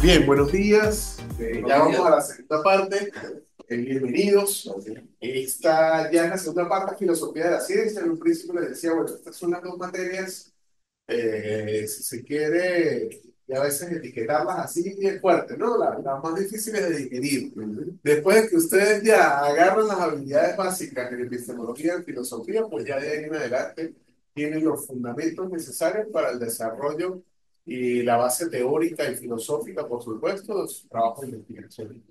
Bien, buenos días. Ya vamos a la segunda parte. Bienvenidos. Esta ya es la segunda parte, filosofía de la ciencia. En un principio les decía, bueno, estas son las dos materias, si se quiere, y a veces etiquetarlas así bien fuerte, ¿no? Las más difíciles de digerir. Después de que ustedes ya agarran las habilidades básicas en epistemología y filosofía, pues ya de ahí en adelante tienen los fundamentos necesarios para el desarrollo y la base teórica y filosófica, por supuesto, de su trabajo de investigación.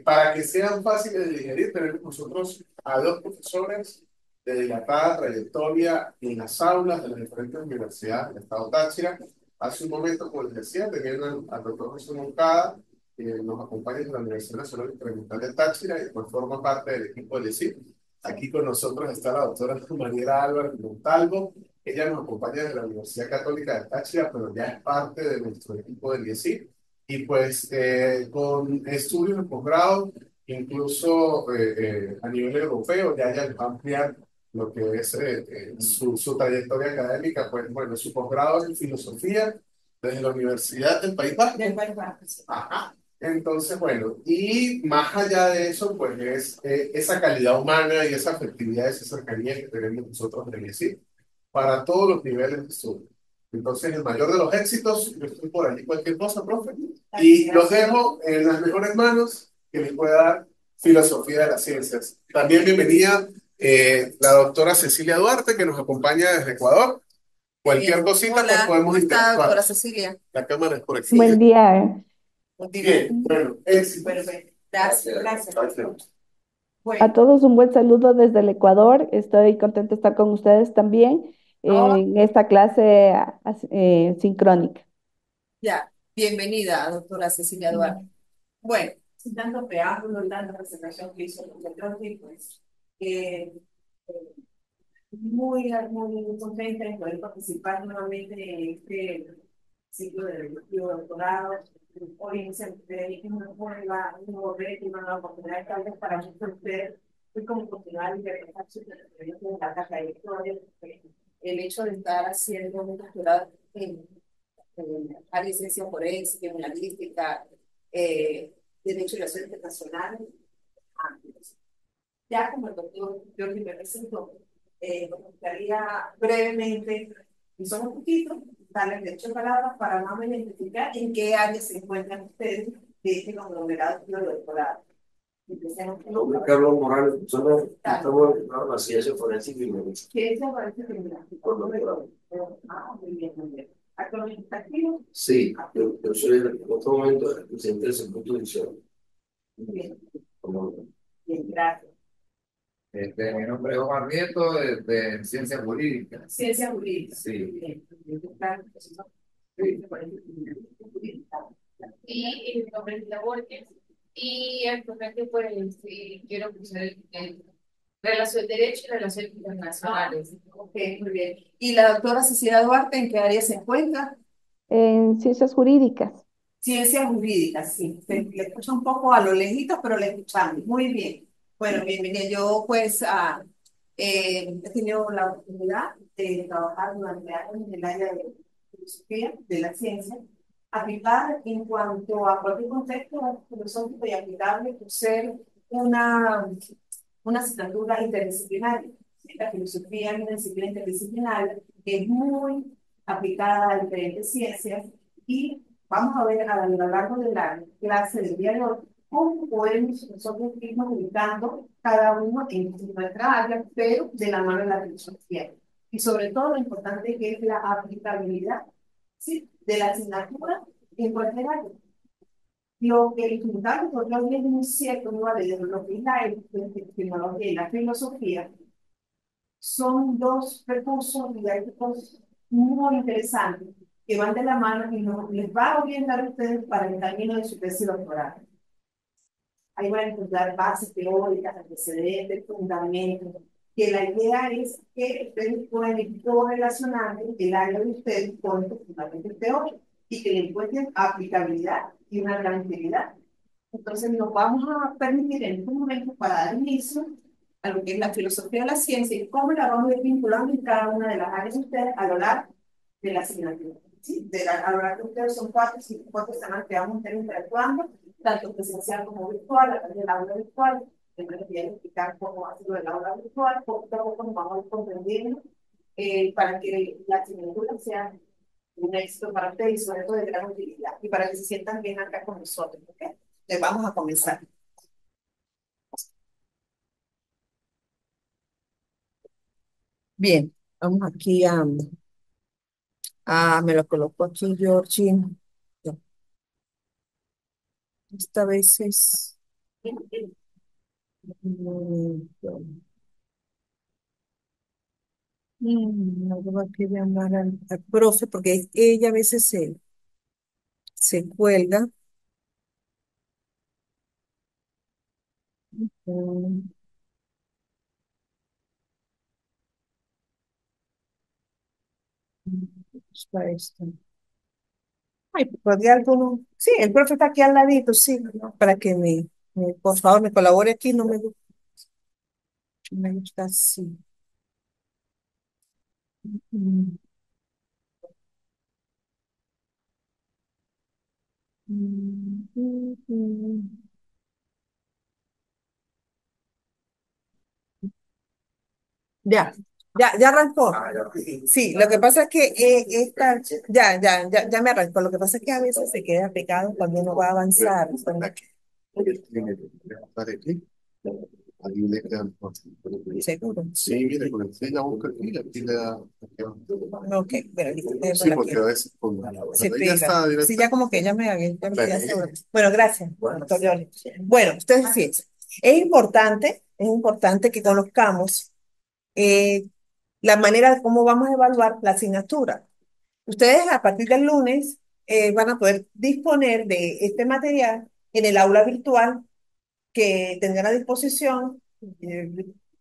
Para que sean fáciles de digerir, tenemos nosotros a dos profesores de dilatada trayectoria en las aulas de las diferentes universidades del estado Táchira. Hace un momento, como les decía, tenían al doctor José Moncada, que nos acompaña en la Universidad Nacional Experimental de Táchira y pues forma parte del equipo del ESIC. Aquí con nosotros está la doctora Mariela Álvarez Montalvo. Ella nos acompaña desde la Universidad Católica de Táchira, pero ya es parte de nuestro equipo del IESIC. Y pues con estudios de posgrado, incluso a nivel europeo, ya ella va a ampliar lo que es su trayectoria académica. Pues bueno, su posgrado es en filosofía desde la Universidad del País Vasco. Del País Vasco, sí. Ajá. Entonces, bueno, y más allá de eso, pues es esa calidad humana y esa afectividad, esa cercanía que tenemos nosotros en el IESIC para todos los niveles de estudio. Entonces, el mayor de los éxitos, yo estoy por allí, cualquier cosa, profe, y los dejo en las mejores manos que les pueda dar filosofía de las ciencias. También bienvenida la doctora Cecilia Duarte, que nos acompaña desde Ecuador. Cualquier cosita, pues Hola, podemos ¿cómo está, interactuar. doctora Cecilia? La cámara es por aquí. Buen día Bien, bueno, éxito. Perfecto. Gracias, gracias. a Bueno, todos, un buen saludo desde el Ecuador. Estoy contenta de estar con ustedes también oh, en esta clase sincrónica. ya, bienvenida, doctora Cecilia Duarte. Bueno, sin tanto preámbulo, tanta presentación que hizo el doctor, pues, eh, eh, muy contenta de poder participar nuevamente en este ciclo de doctorado. Hoy se dedica una nueva, un nuevo reto, una nueva oportunidad tal vez para muchos de ustedes. Es como continuar y regresar su experiencia en la trayectoria. El hecho de estar haciendo un doctorado en área de ciencia forense, criminalística, derecho y relaciones internacionales, amplios. Ya como el doctor Jordi me presentó, me gustaría brevemente, y son un poquito, darles de hecho palabras para más o menos identificar en qué área se encuentran ustedes de este conglomerado de doctorado. Empecemos Mi nombre es Carlos Morales, nosotros estamos dedicados a la ciencia forense y criminalística. ciencia forense criminalística. Por lo menos. Muy bien, muy bien. ¿Actualmente está activo? Sí, yo soy en otro momento el presidente del Circuito de Edición. Muy bien, Como bien, gracias. Mi nombre es Omar Nieto, de Ciencias Jurídicas. Ciencia jurídica. Sí. Muy bien, muy bien. Claro, pues, ¿no? Ciencia forense criminalística, jurídica. Y mi nombre es Lila Borges y actualmente pues quiero cursar el Relación Derecho y Relaciones Internacionales. Ok, muy bien. ¿Y la doctora Cecilia Duarte en qué área se encuentra? En ciencias jurídicas. Ciencias jurídicas, sí. Le escucho un poco a lo lejito, pero le escuchamos. Muy bien. Bueno, bienvenida. Yo pues he tenido la oportunidad de trabajar durante años en el área de filosofía, de la ciencia, aplicar en cuanto a cualquier contexto filosófico y aplicable por ser una asignatura interdisciplinaria. La filosofía es una disciplina interdisciplinaria que es muy aplicada a diferentes ciencias y vamos a ver a lo largo de la clase del día de hoy cómo podemos nosotros irnos ubicando cada uno en nuestra área, pero de la mano de la filosofía. Y sobre todo lo importante que es la aplicabilidad, ¿sí?, de la asignatura en cualquier área. Lo que el fundamental, porque hoy es muy cierto, ¿no?, de lo que es la epistemología y la filosofía, son dos recursos didácticos muy interesantes que van de la mano y les va a orientar a ustedes para el camino de su tesis doctoral. Ahí van a encontrar bases teóricas, antecedentes, fundamentos, que la idea es que ustedes pueden ir correlacionando el área de ustedes con estos fundamentos teóricos y que le encuentren aplicabilidad y una gran utilidad. Entonces nos vamos a permitir en este momento para dar inicio a lo que es la filosofía de la ciencia y cómo la vamos a ir vinculando en cada una de las áreas de ustedes a lo largo de la asignatura. ¿sí? A lo largo de ustedes son 4 semanas que vamos a estar interactuando, tanto presencial como virtual, a través del aula virtual. Primero voy a explicar cómo hacerlo del aula virtual, poco a poco nos vamos a ir comprendiendo para que la asignatura sea un éxito para ustedes y sobre todo de gran utilidad y para que se sientan bien acá con nosotros. ¿Ok? Les vamos a comenzar. Bien, vamos aquí me lo coloco aquí, Georgie. Ya, esta vez es... No tengo que llamar al profe porque ella a veces se cuelga. Mm, Está esto. Ay, podría alguno. Sí, el profe está aquí al ladito, sí, ¿no? Para que por favor, me colabore aquí. No me gusta así. Mm, mm. Ya, ya arrancó. Sí, lo que pasa es que ya me arrancó. Lo que pasa es que a veces se queda pegado cuando uno va a avanzar. Ahí le quedan cosas. Seguro. Sí, mire, con el C la busca aquí le da. Ok, pero listo, Sí, por porque aquí. a veces Se ahí ya pega. está Sí, directo. ya como que ya me había. Claro. Bueno, gracias, doctor Yoli. Bueno, ustedes fíjense. Es importante que conozcamos eh, la manera de cómo vamos a evaluar la asignatura. Ustedes a partir del lunes van a poder disponer de este material en el aula virtual que tendrán a disposición,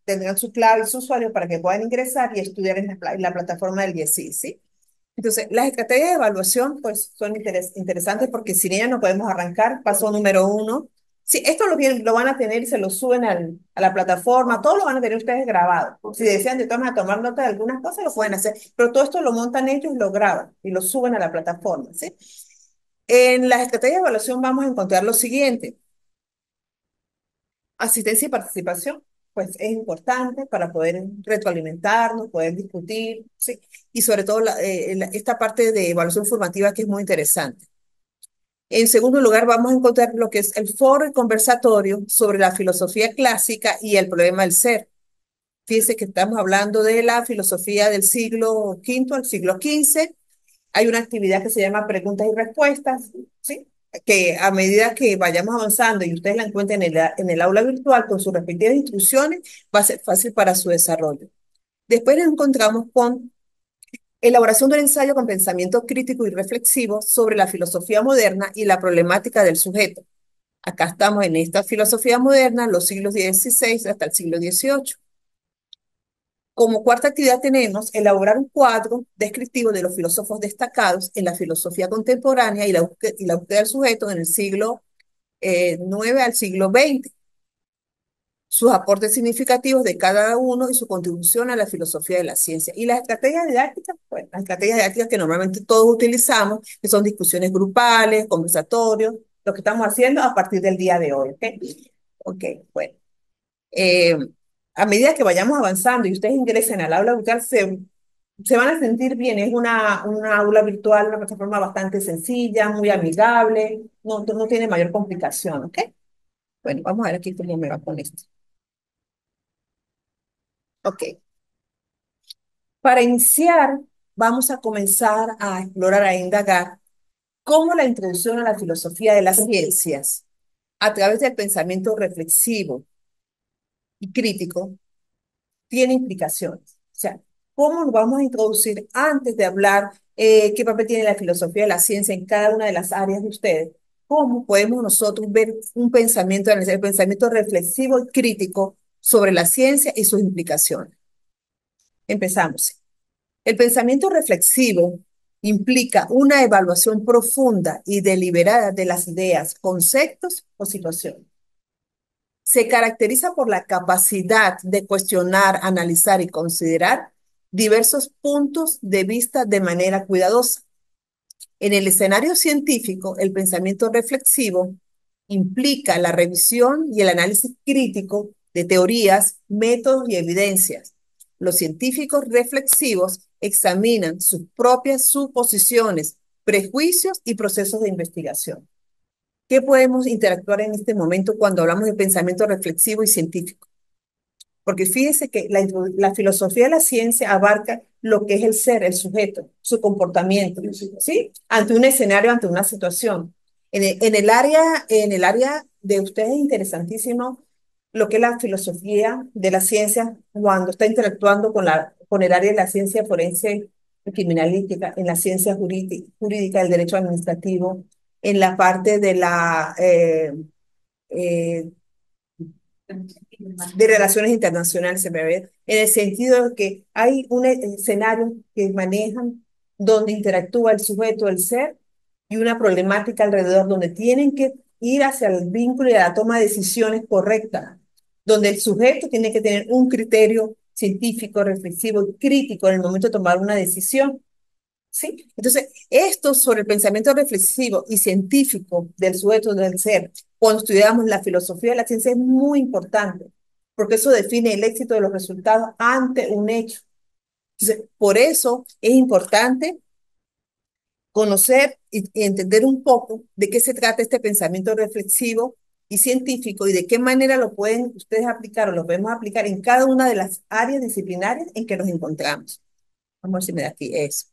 tendrán su clave y su usuario para que puedan ingresar y estudiar en la plataforma del IESI, ¿sí? Entonces, las estrategias de evaluación pues son interesantes porque sin ellas no podemos arrancar. Paso número 1. Sí, esto lo van a tener y se lo suben a la plataforma, todo lo van a tener ustedes grabado. Si desean de tomar nota de algunas cosas, lo pueden hacer, pero todo esto lo montan ellos y lo graban y lo suben a la plataforma, ¿sí? En las estrategias de evaluación vamos a encontrar lo siguiente. Asistencia y participación, pues es importante para poder retroalimentarnos, poder discutir, ¿sí? Y sobre todo esta parte de evaluación formativa que es muy interesante. En segundo lugar, vamos a encontrar lo que es el foro y conversatorio sobre la filosofía clásica y el problema del ser. Fíjense que estamos hablando de la filosofía del siglo V al siglo XV. Hay una actividad que se llama preguntas y respuestas, ¿sí? Que a medida que vayamos avanzando y ustedes la encuentren en el aula virtual con sus respectivas instrucciones, va a ser fácil para su desarrollo. Después nos encontramos con elaboración de un ensayo con pensamiento crítico y reflexivo sobre la filosofía moderna y la problemática del sujeto. Acá estamos en esta filosofía moderna, los siglos XVI hasta el siglo XVIII. Como cuarta actividad tenemos elaborar un cuadro descriptivo de los filósofos destacados en la filosofía contemporánea y la búsqueda del sujeto en el siglo IX al siglo XX, sus aportes significativos de cada uno y su contribución a la filosofía de la ciencia. Y las estrategias didácticas, pues las estrategias didácticas que normalmente todos utilizamos, que son discusiones grupales, conversatorios, lo que estamos haciendo a partir del día de hoy. Ok, bueno. eh, a medida que vayamos avanzando y ustedes ingresen al aula virtual, se van a sentir bien. Es una aula virtual, una plataforma bastante sencilla, muy amigable, no tiene mayor complicación, ¿ok? Bueno, vamos a ver aquí cómo me va con esto. Ok, para iniciar, vamos a comenzar a explorar, a indagar cómo la introducción a la filosofía de las ciencias, a través del pensamiento reflexivo y crítico, tiene implicaciones. O sea, ¿cómo nos vamos a introducir antes de hablar qué papel tiene la filosofía de la ciencia en cada una de las áreas de ustedes? ¿Cómo podemos nosotros ver el pensamiento reflexivo y crítico sobre la ciencia y sus implicaciones? Empezamos. El pensamiento reflexivo implica una evaluación profunda y deliberada de las ideas, conceptos o situaciones. Se caracteriza por la capacidad de cuestionar, analizar y considerar diversos puntos de vista de manera cuidadosa, En el escenario científico, el pensamiento reflexivo implica la revisión y el análisis crítico de teorías, métodos y evidencias. Los científicos reflexivos examinan sus propias suposiciones, prejuicios y procesos de investigación. ¿Qué podemos interactuar en este momento cuando hablamos de pensamiento reflexivo y científico? Porque fíjese que la filosofía de la ciencia abarca lo que es el ser, el sujeto, su comportamiento, ¿sí? Ante un escenario, ante una situación. En el área de ustedes es interesantísimo lo que es la filosofía de la ciencia cuando está interactuando con el área de la ciencia forense y criminalística, en la ciencia jurídica, el derecho administrativo, en la parte de la eh, de relaciones internacionales, se me ve, en el sentido de que hay un escenario que manejan donde interactúa el sujeto, el ser, y una problemática alrededor donde tienen que ir hacia el vínculo y a la toma de decisiones correctas, donde el sujeto tiene que tener un criterio científico, reflexivo y crítico en el momento de tomar una decisión. ¿Sí? Entonces, esto sobre el pensamiento reflexivo y científico del sujeto del ser, cuando estudiamos la filosofía de la ciencia, es muy importante, porque eso define el éxito de los resultados ante un hecho. Entonces, por eso es importante conocer y entender un poco de qué se trata este pensamiento reflexivo y científico y de qué manera lo pueden ustedes aplicar o lo podemos aplicar en cada una de las áreas disciplinarias en que nos encontramos. Vamos a ver si me da aquí eso.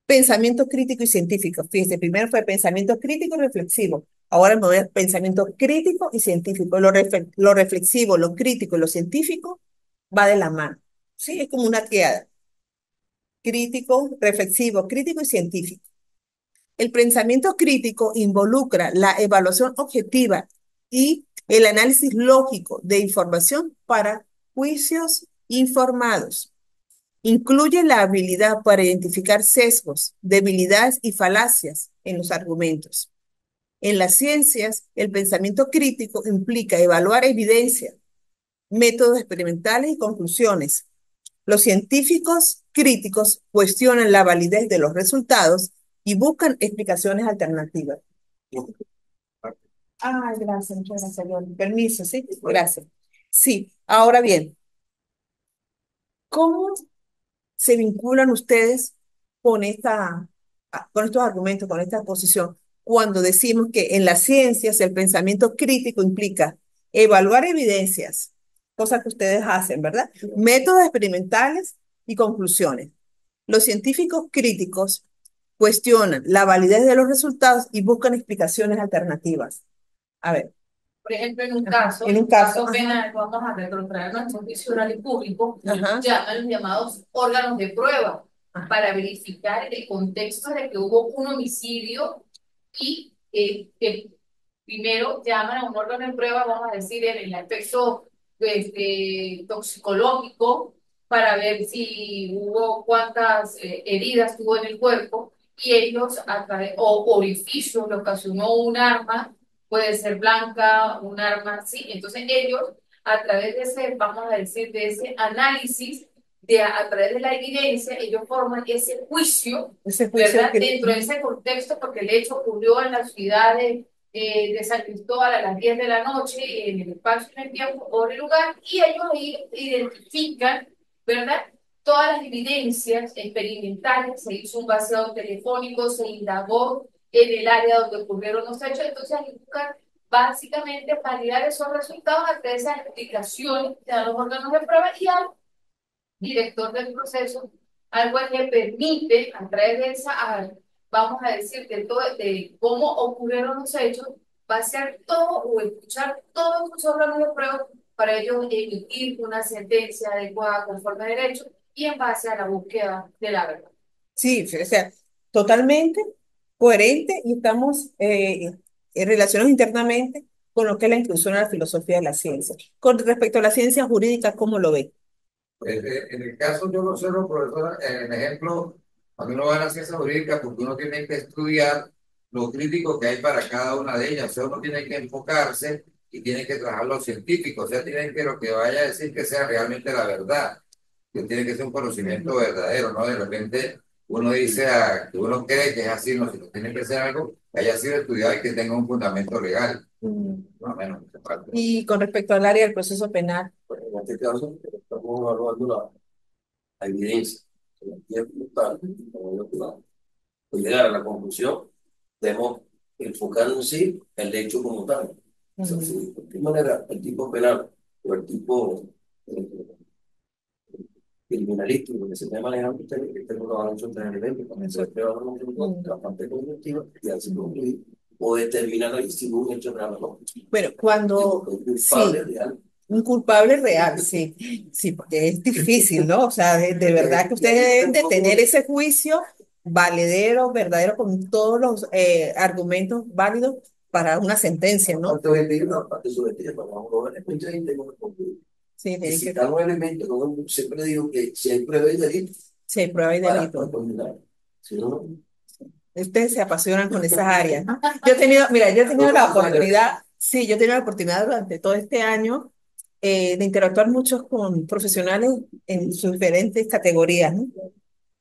Pensamiento crítico y científico. Fíjese, primero fue pensamiento crítico y reflexivo. Ahora me voy a pensamiento crítico y científico. Lo reflexivo, lo crítico y lo científico va de la mano. Sí, es como una triada. Crítico, reflexivo, crítico y científico. El pensamiento crítico involucra la evaluación objetiva y el análisis lógico de información para juicios informados. Incluye la habilidad para identificar sesgos, debilidades y falacias en los argumentos. En las ciencias, el pensamiento crítico implica evaluar evidencia, métodos experimentales y conclusiones. Los científicos críticos cuestionan la validez de los resultados y buscan explicaciones alternativas. Ah, gracias, muchas gracias, León. Permiso, ¿sí? Gracias. Sí, ahora bien, ¿cómo se vinculan ustedes con con estos argumentos, con esta posición, cuando decimos que en las ciencias el pensamiento crítico implica evaluar evidencias, cosa que ustedes hacen, ¿verdad? Métodos experimentales y conclusiones. Los científicos críticos cuestionan la validez de los resultados y buscan explicaciones alternativas. A ver. Por ejemplo, en un caso penal, vamos a retrotraer nuestro juicio oral y público, llaman los llamados órganos de prueba para verificar el contexto de que hubo un homicidio y que primero llaman a un órgano de prueba, vamos a decir, en el aspecto toxicológico para ver si hubo cuántas heridas tuvo en el cuerpo y ellos, o orificio, le ocasionó un arma, puede ser blanca, un arma, sí. Entonces ellos, a través de ese, vamos a decir, de ese análisis, a través de la evidencia, ellos forman ese juicio, ¿verdad? Dentro de ese contexto, porque el hecho ocurrió en la ciudad de San Cristóbal a las 10 de la noche, en el espacio, en el tiempo o en el lugar, y ellos ahí identifican, ¿verdad? Todas las evidencias experimentales, se hizo un vaciado telefónico, se indagó en el área donde ocurrieron los hechos, entonces ahí buscan básicamente validar esos resultados a través de esas explicaciones que dan los órganos de prueba y al director del proceso, algo que permite, a través de esa, vamos a decir, de cómo ocurrieron los hechos, vaciar todo o escuchar todos los órganos de prueba para ellos emitir una sentencia adecuada conforme a derecho y en base a la búsqueda de la verdad. Sí, o sea, totalmente coherente y estamos relacionados internamente con lo que es la inclusión en la filosofía de la ciencia. Con respecto a la ciencia jurídica, ¿cómo lo ve? Pues, en el caso, yo lo observo, profesora, en el ejemplo, cuando uno va a la ciencia jurídica, porque uno tiene que estudiar lo crítico que hay para cada una de ellas, o sea, uno tiene que enfocarse y tiene que trabajar lo científico, o sea, tiene que lo que vaya a decir que sea realmente la verdad, que tiene que ser un conocimiento verdadero, ¿no? De repente uno dice que uno cree que es así, no, si no tiene que ser algo que haya sido estudiado y que tenga un fundamento legal, más o menos. Esa parte. Y con respecto al área del proceso penal, Pues en este caso, estamos evaluando la evidencia, la evidencia brutal, pues llegar a la conclusión, debemos enfocar en sí el hecho como tal. O sea, si de qué manera el tipo penal o el tipo eh, criminalístico que se está manejando usted, que tengo una balanza entre elementos, cuando se ve la parte cognitiva y así concluir o determinar si hubo un hecho real o no. bueno, cuando Un culpable sí, real. un culpable real, sí, sí, porque es difícil, ¿no? O sea, de verdad que ustedes deben de tener ese juicio valedero, verdadero, con todos los argumentos válidos para una sentencia, ¿no? Parte objetiva, parte subjetiva, vamos a ver, mucha gente no lo concluye. Sí, Y tienen si que, está un elemento, como siempre digo que si hay prueba y delito, si hay prueba y para delito. condenar. Si no, no. Ustedes se apasionan con esas áreas, ¿no? Yo he tenido, mira, yo he tenido la oportunidad, sí, yo he tenido la oportunidad durante todo este año de interactuar mucho con profesionales en sus diferentes categorías, ¿no?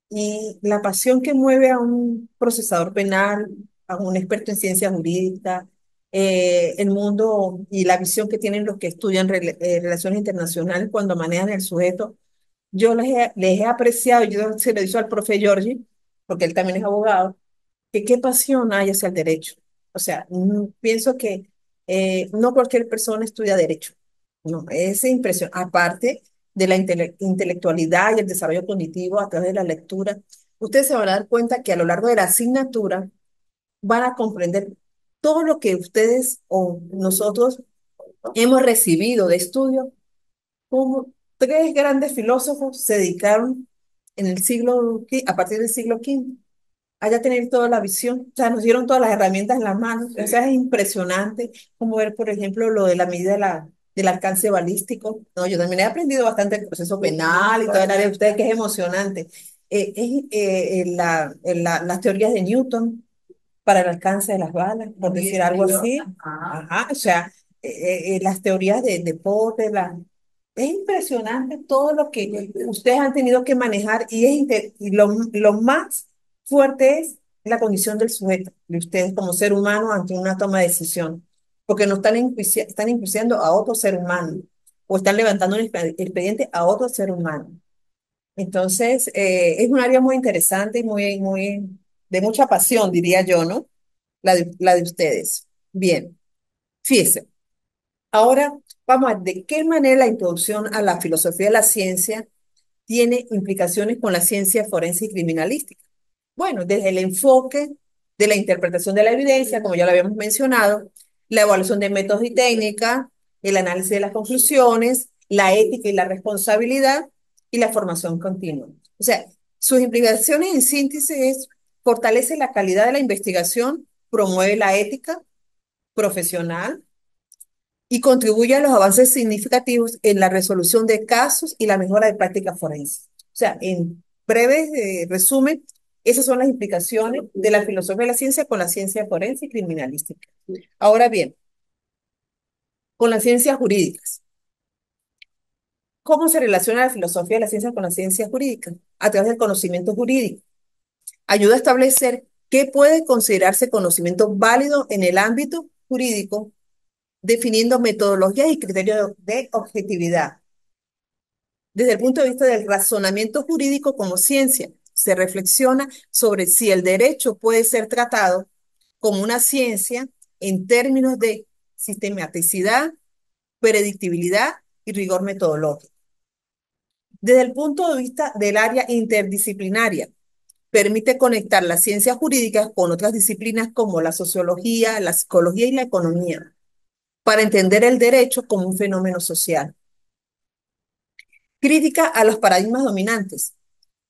Y la pasión que mueve a un procesador penal, a un experto en ciencias jurídicas, el mundo y la visión que tienen los que estudian relaciones internacionales cuando manejan el sujeto, yo les he apreciado, yo se lo hizo al profe Giorgi, porque él también es abogado, que qué pasión hay hacia el derecho. O sea, pienso que no cualquier persona estudia derecho. No, es impresión. Aparte de la intelectualidad y el desarrollo cognitivo a través de la lectura, ustedes se van a dar cuenta que a lo largo de la asignatura van a comprender todo lo que ustedes o nosotros hemos recibido de estudio, como tres grandes filósofos se dedicaron en el a partir del siglo XV allá tener toda la visión, o sea, nos dieron todas las herramientas en las manos, o sea, es impresionante como ver, por ejemplo, lo de la medida del alcance balístico, ¿no? Yo también he aprendido bastante el proceso penal y toda el área de ustedes, que es emocionante. Las teorías de Newton para el alcance de las balas, por decir algo así. Ajá, o sea, las teorías de Popper, es impresionante todo lo que ustedes han tenido que manejar y lo más fuerte es la condición del sujeto, de ustedes como ser humano ante una toma de decisión, porque no están enjuiciando a otro ser humano o están levantando un expediente a otro ser humano. Entonces, es un área muy interesante y de mucha pasión, diría yo, ¿no? La de ustedes. Bien, fíjense. Ahora vamos a ver de qué manera la introducción a la filosofía de la ciencia tiene implicaciones con la ciencia forense y criminalística. Bueno, desde el enfoque de la interpretación de la evidencia, como ya lo habíamos mencionado, la evaluación de métodos y técnicas, el análisis de las conclusiones, la ética y la responsabilidad y la formación continua. O sea, sus implicaciones en síntesis es fortalece la calidad de la investigación, promueve la ética profesional y contribuye a los avances significativos en la resolución de casos y la mejora de prácticas forenses. O sea, en breve resumen, esas son las implicaciones de la filosofía de la ciencia con la ciencia forense y criminalística. Ahora bien, con las ciencias jurídicas. ¿Cómo se relaciona la filosofía de la ciencia con las ciencias jurídicas? A través del conocimiento jurídico. Ayuda a establecer qué puede considerarse conocimiento válido en el ámbito jurídico, definiendo metodologías y criterios de objetividad. Desde el punto de vista del razonamiento jurídico como ciencia, se reflexiona sobre si el derecho puede ser tratado como una ciencia en términos de sistematicidad, predictibilidad y rigor metodológico. Desde el punto de vista del área interdisciplinaria, permite conectar las ciencias jurídicas con otras disciplinas como la sociología, la psicología y la economía, para entender el derecho como un fenómeno social. Crítica a los paradigmas dominantes.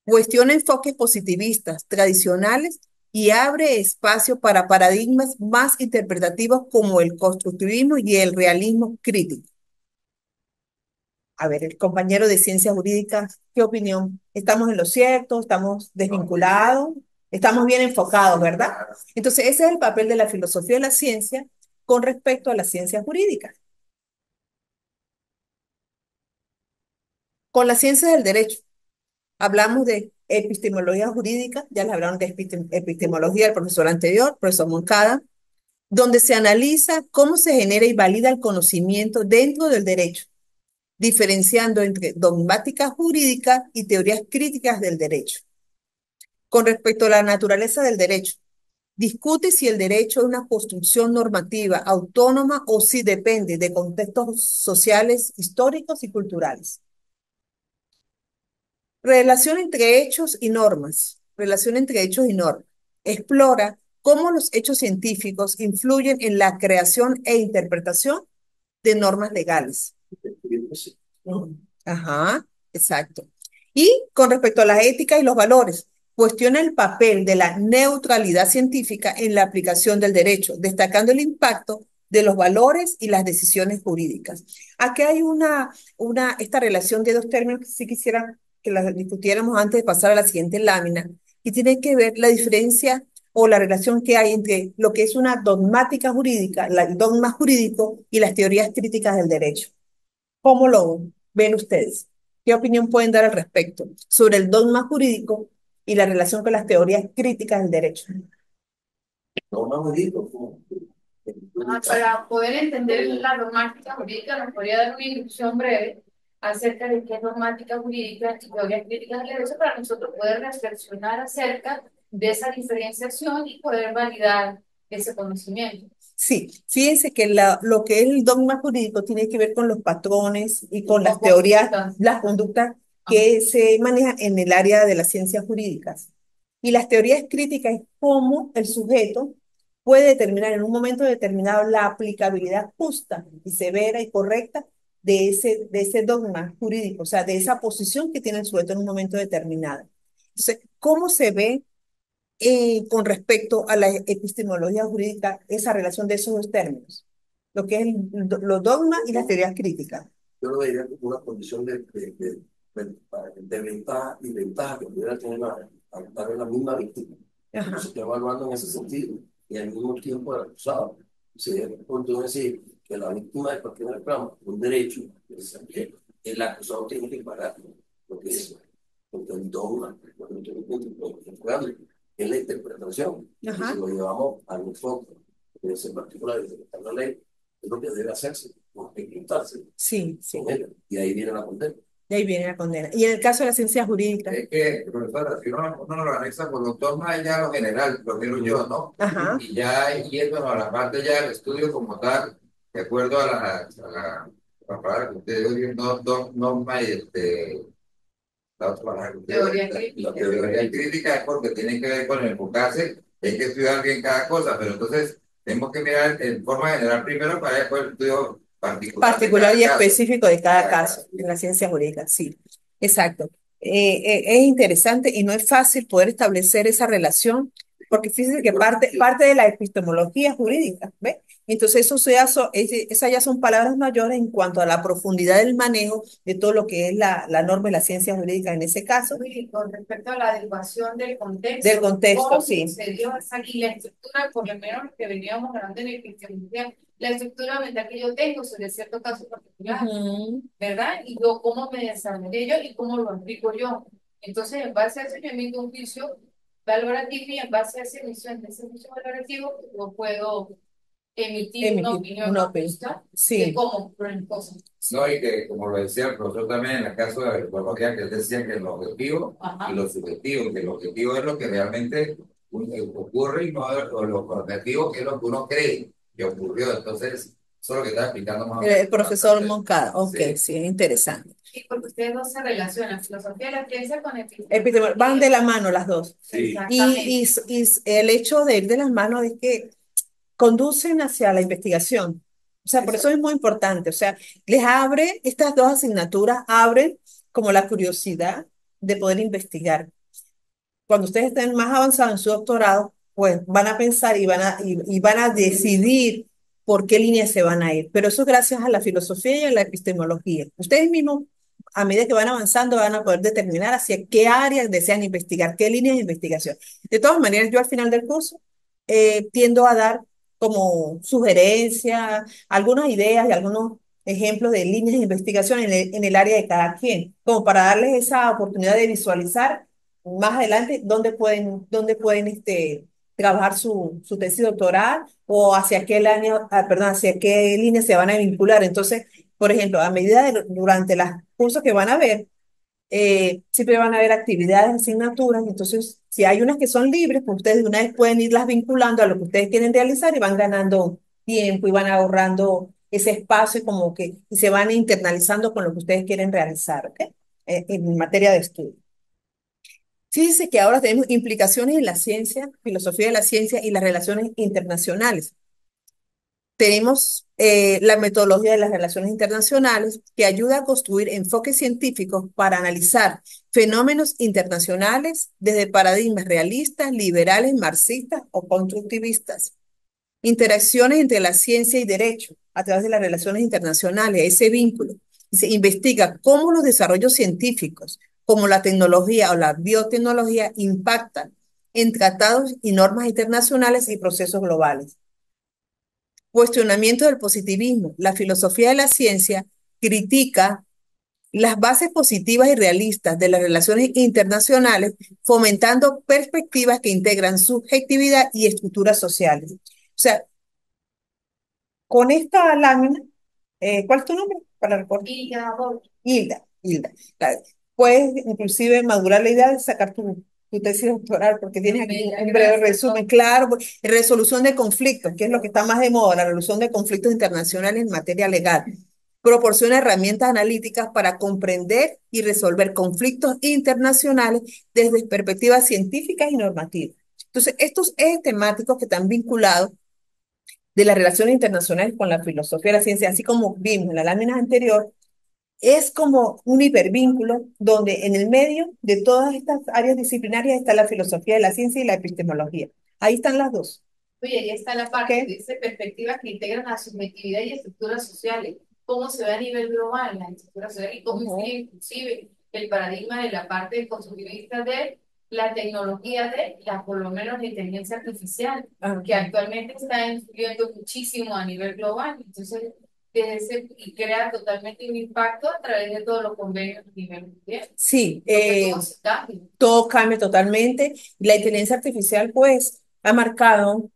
Cuestiona enfoques positivistas, tradicionales y abre espacio para paradigmas más interpretativos como el constructivismo y el realismo crítico. A ver, el compañero de ciencias jurídicas, ¿qué opinión? ¿Estamos en lo cierto? ¿Estamos desvinculados? Estamos bien enfocados, ¿verdad? Entonces, ese es el papel de la filosofía de la ciencia con respecto a las ciencias jurídicas. Con las ciencias del derecho, hablamos de epistemología jurídica, ya les hablaron de epistemología el profesor anterior, profesor Moncada, donde se analiza cómo se genera y valida el conocimiento dentro del derecho, diferenciando entre dogmática jurídica y teorías críticas del derecho. Con respecto a la naturaleza del derecho, discute si el derecho es una construcción normativa autónoma o si depende de contextos sociales, históricos y culturales. Relación entre hechos y normas. Relación entre hechos y normas. Explora cómo los hechos científicos influyen en la creación e interpretación de normas legales. Ajá, exacto. Y con respecto a la ética y los valores, cuestiona el papel de la neutralidad científica en la aplicación del derecho, destacando el impacto de los valores y las decisiones jurídicas. Aquí hay esta relación de dos términos que sí quisiera que la discutiéramos antes de pasar a la siguiente lámina, y tiene que ver la diferencia o la relación que hay entre lo que es una dogmática jurídica, el dogma jurídico y las teorías críticas del derecho. ¿Cómo lo ven ustedes? ¿Qué opinión pueden dar al respecto sobre el dogma jurídico y la relación con las teorías críticas del derecho? Dogma jurídico, como Para poder entender la dogmática jurídica, nos podría dar una introducción breve acerca de qué es dogmática jurídica y teorías críticas del derecho para nosotros poder reflexionar acerca de esa diferenciación y poder validar ese conocimiento. Sí, fíjense que lo que es el dogma jurídico tiene que ver con los patrones y con las teorías, las conductas que se manejan en el área de las ciencias jurídicas. Y las teorías críticas es cómo el sujeto puede determinar en un momento determinado la aplicabilidad justa y severa y correcta de ese dogma jurídico, o sea, de esa posición que tiene el sujeto en un momento determinado. Entonces, ¿cómo se ve con respecto a la epistemología jurídica esa relación de esos dos términos? Lo que es los dogmas y las teorías críticas. yo lo vería como una condición de ventaja y ventaja que pudiera tener la misma víctima. Ajá. Se está evaluando en ese sentido y al mismo tiempo el acusado. Si es punto decir que la víctima de cualquier reclamo, un derecho, el acusado tiene que pagar lo que es, porque el dogma, lo que es la interpretación. Ajá. Si lo llevamos al enfoque de ese particular de la ley, es lo que debe hacerse, no hay que juntarse. Sí, sí. Y ahí viene la condena. De ahí viene la condena. Y en el caso de la ciencia jurídica. Es que, profesora, si uno lo analiza por los dogmas, ya lo general, lo digo yo, ¿no? Ajá. Y ya yéndonos a la parte ya del estudio como tal, de acuerdo a la palabra que usted dio, norma y la otra palabra que usted Teoría dio, crítica. la teoría crítica es porque tiene que ver con el enfocarse, hay que estudiar bien cada cosa, pero entonces tenemos que mirar en forma general primero para después el estudio particular y específico de cada caso caso. en la ciencia jurídica, sí, exacto. Es interesante y no es fácil poder establecer esa relación, porque fíjense que parte de la epistemología jurídica, ¿ve? Entonces, esas ya son palabras mayores en cuanto a la profundidad del manejo de todo lo que es la norma y la ciencia jurídica en ese caso. Y con respecto a la adecuación del contexto, Del contexto, cómo sí. se dio y la estructura, por lo menos que veníamos hablando en epistemología, la estructura mental que yo tengo sobre cierto caso particular, ¿verdad? Y yo cómo me desarrollé yo y cómo lo aplico yo. Entonces, en base a eso, yo emito un juicio valorativo y en base a ese juicio valorativo, yo puedo emitir una opinión justa sí. de cómo ocurren cosas. No, y que como lo decía el profesor también en el caso de la ecología, que él decía que lo objetivo y lo subjetivo, que el objetivo es lo que realmente ocurre y no o lo objetivo que es lo que uno cree que ocurrió. Entonces, eso es lo que está explicando más o menos. El profesor Moncada, ok, Sí. sí, interesante. Y porque ustedes no se relacionan, filosofía de la ciencia con Van de la mano las dos. Sí. Y el hecho de ir de las manos es que conducen hacia la investigación. O sea, por eso es muy importante. O sea, les abre, estas dos asignaturas abren como la curiosidad de poder investigar. Cuando ustedes estén más avanzados en su doctorado, pues van a pensar y van a decidir por qué línea se van a ir. Pero eso es gracias a la filosofía y a la epistemología. Ustedes mismos, a medida que van avanzando, van a poder determinar hacia qué áreas desean investigar, qué líneas de investigación. De todas maneras, yo al final del curso tiendo a dar como sugerencias, algunas ideas y algunos ejemplos de líneas de investigación en el área de cada quien, como para darles esa oportunidad de visualizar más adelante dónde pueden trabajar su tesis doctoral o hacia qué año, perdón, hacia qué línea se van a vincular. Entonces, por ejemplo, a medida durante los cursos que van a ver, siempre van a haber actividades, asignaturas, entonces si hay unas que son libres, pues ustedes de una vez pueden irlas vinculando a lo que ustedes quieren realizar y van ganando tiempo y van ahorrando ese espacio y como que y se van internalizando con lo que ustedes quieren realizar, ¿ok? En materia de estudio. Fíjense que ahora tenemos implicaciones en la ciencia, filosofía de la ciencia y las relaciones internacionales. Tenemos la metodología de las relaciones internacionales que ayuda a construir enfoques científicos para analizar fenómenos internacionales desde paradigmas realistas, liberales, marxistas o constructivistas. Interacciones entre la ciencia y derecho a través de las relaciones internacionales, ese vínculo. Se investiga cómo los desarrollos científicos, como la tecnología o la biotecnología, impactan en tratados y normas internacionales y procesos globales. Cuestionamiento del positivismo. La filosofía de la ciencia critica las bases positivas y realistas de las relaciones internacionales, fomentando perspectivas que integran subjetividad y estructuras sociales. O sea, con esta lámina, ¿cuál es tu nombre? Para recordar. Hilda. Claro. Puedes inclusive madurar la idea de sacar tu tesis doctoral, porque tienes aquí un breve resumen, claro, resolución de conflictos, que es lo que está más de moda, la resolución de conflictos internacionales en materia legal. Proporciona herramientas analíticas para comprender y resolver conflictos internacionales desde perspectivas científicas y normativas. Entonces, estos ejes temáticos que están vinculados de las relaciones internacionales con la filosofía de la ciencia, así como vimos en la lámina anterior, es como un hipervínculo donde en el medio de todas estas áreas disciplinarias está la filosofía de la ciencia y la epistemología. Ahí están las dos. Oye, ahí está la parte ¿Qué? que dice perspectivas que integran la subjetividad y estructuras sociales. Cómo se ve a nivel global la estructura social y cómo influye inclusive el paradigma de la parte constructivista de la tecnología de, por lo menos la inteligencia artificial, que actualmente está influyendo muchísimo a nivel global. Entonces, y crea totalmente un impacto a través de todos los convenios a nivel mundial. Sí, todo cambia totalmente. La inteligencia artificial, pues, ha marcado,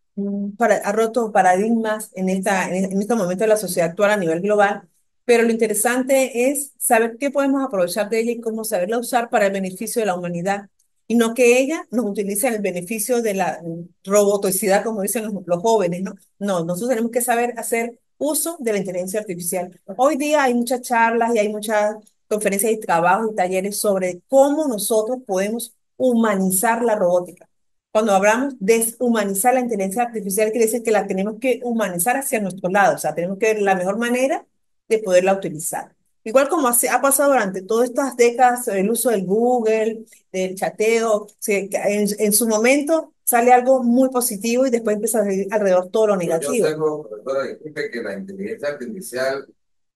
ha roto paradigmas en este momento de la sociedad actual a nivel global, pero lo interesante es saber qué podemos aprovechar de ella y cómo saberla usar para el beneficio de la humanidad, y no que ella nos utilice en el beneficio de la roboticidad, como dicen los jóvenes, ¿no? No, nosotros tenemos que saber hacer uso de la inteligencia artificial. Hoy día hay muchas charlas y hay muchas conferencias y trabajos y talleres sobre cómo nosotros podemos humanizar la robótica. Cuando hablamos de humanizar la inteligencia artificial, quiere decir que la tenemos que humanizar hacia nuestro lado, o sea, tenemos que ver la mejor manera de poderla utilizar. Igual como ha pasado durante todas estas décadas, el uso del Google, del chateo, en su momento sale algo muy positivo y después empieza a salir alrededor todo lo negativo. Yo tengo, profesora, disculpe, que la inteligencia artificial,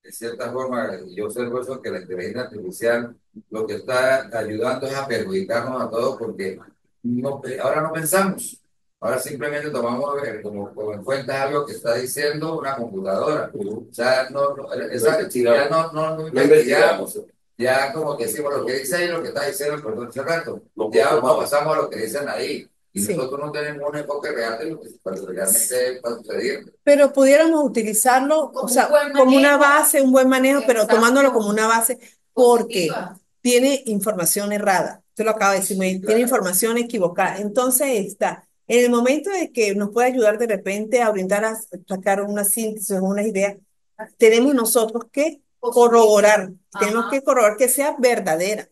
de cierta forma, yo observo eso, que la inteligencia artificial lo que está ayudando es a perjudicarnos a todos porque ahora no pensamos, ahora simplemente tomamos como en cuenta algo que está diciendo una computadora. O sea, esa actividad no investigamos. Ya como que decimos lo que dice ahí, lo que está diciendo el profesor hace rato. Ya no pasamos a lo que dicen ahí. Y Sí. nosotros no tenemos un enfoque real de lo que realmente está sucediendo. Pero pudiéramos utilizarlo, o sea, como una base, un buen manejo, pero tomándolo como una base, porque tiene información errada. Usted lo acaba de decir, tiene información equivocada. Entonces está, en el momento de que nos puede ayudar de repente a orientar a sacar una síntesis, unas ideas, tenemos nosotros que corroborar, tenemos que corroborar que sea verdadera.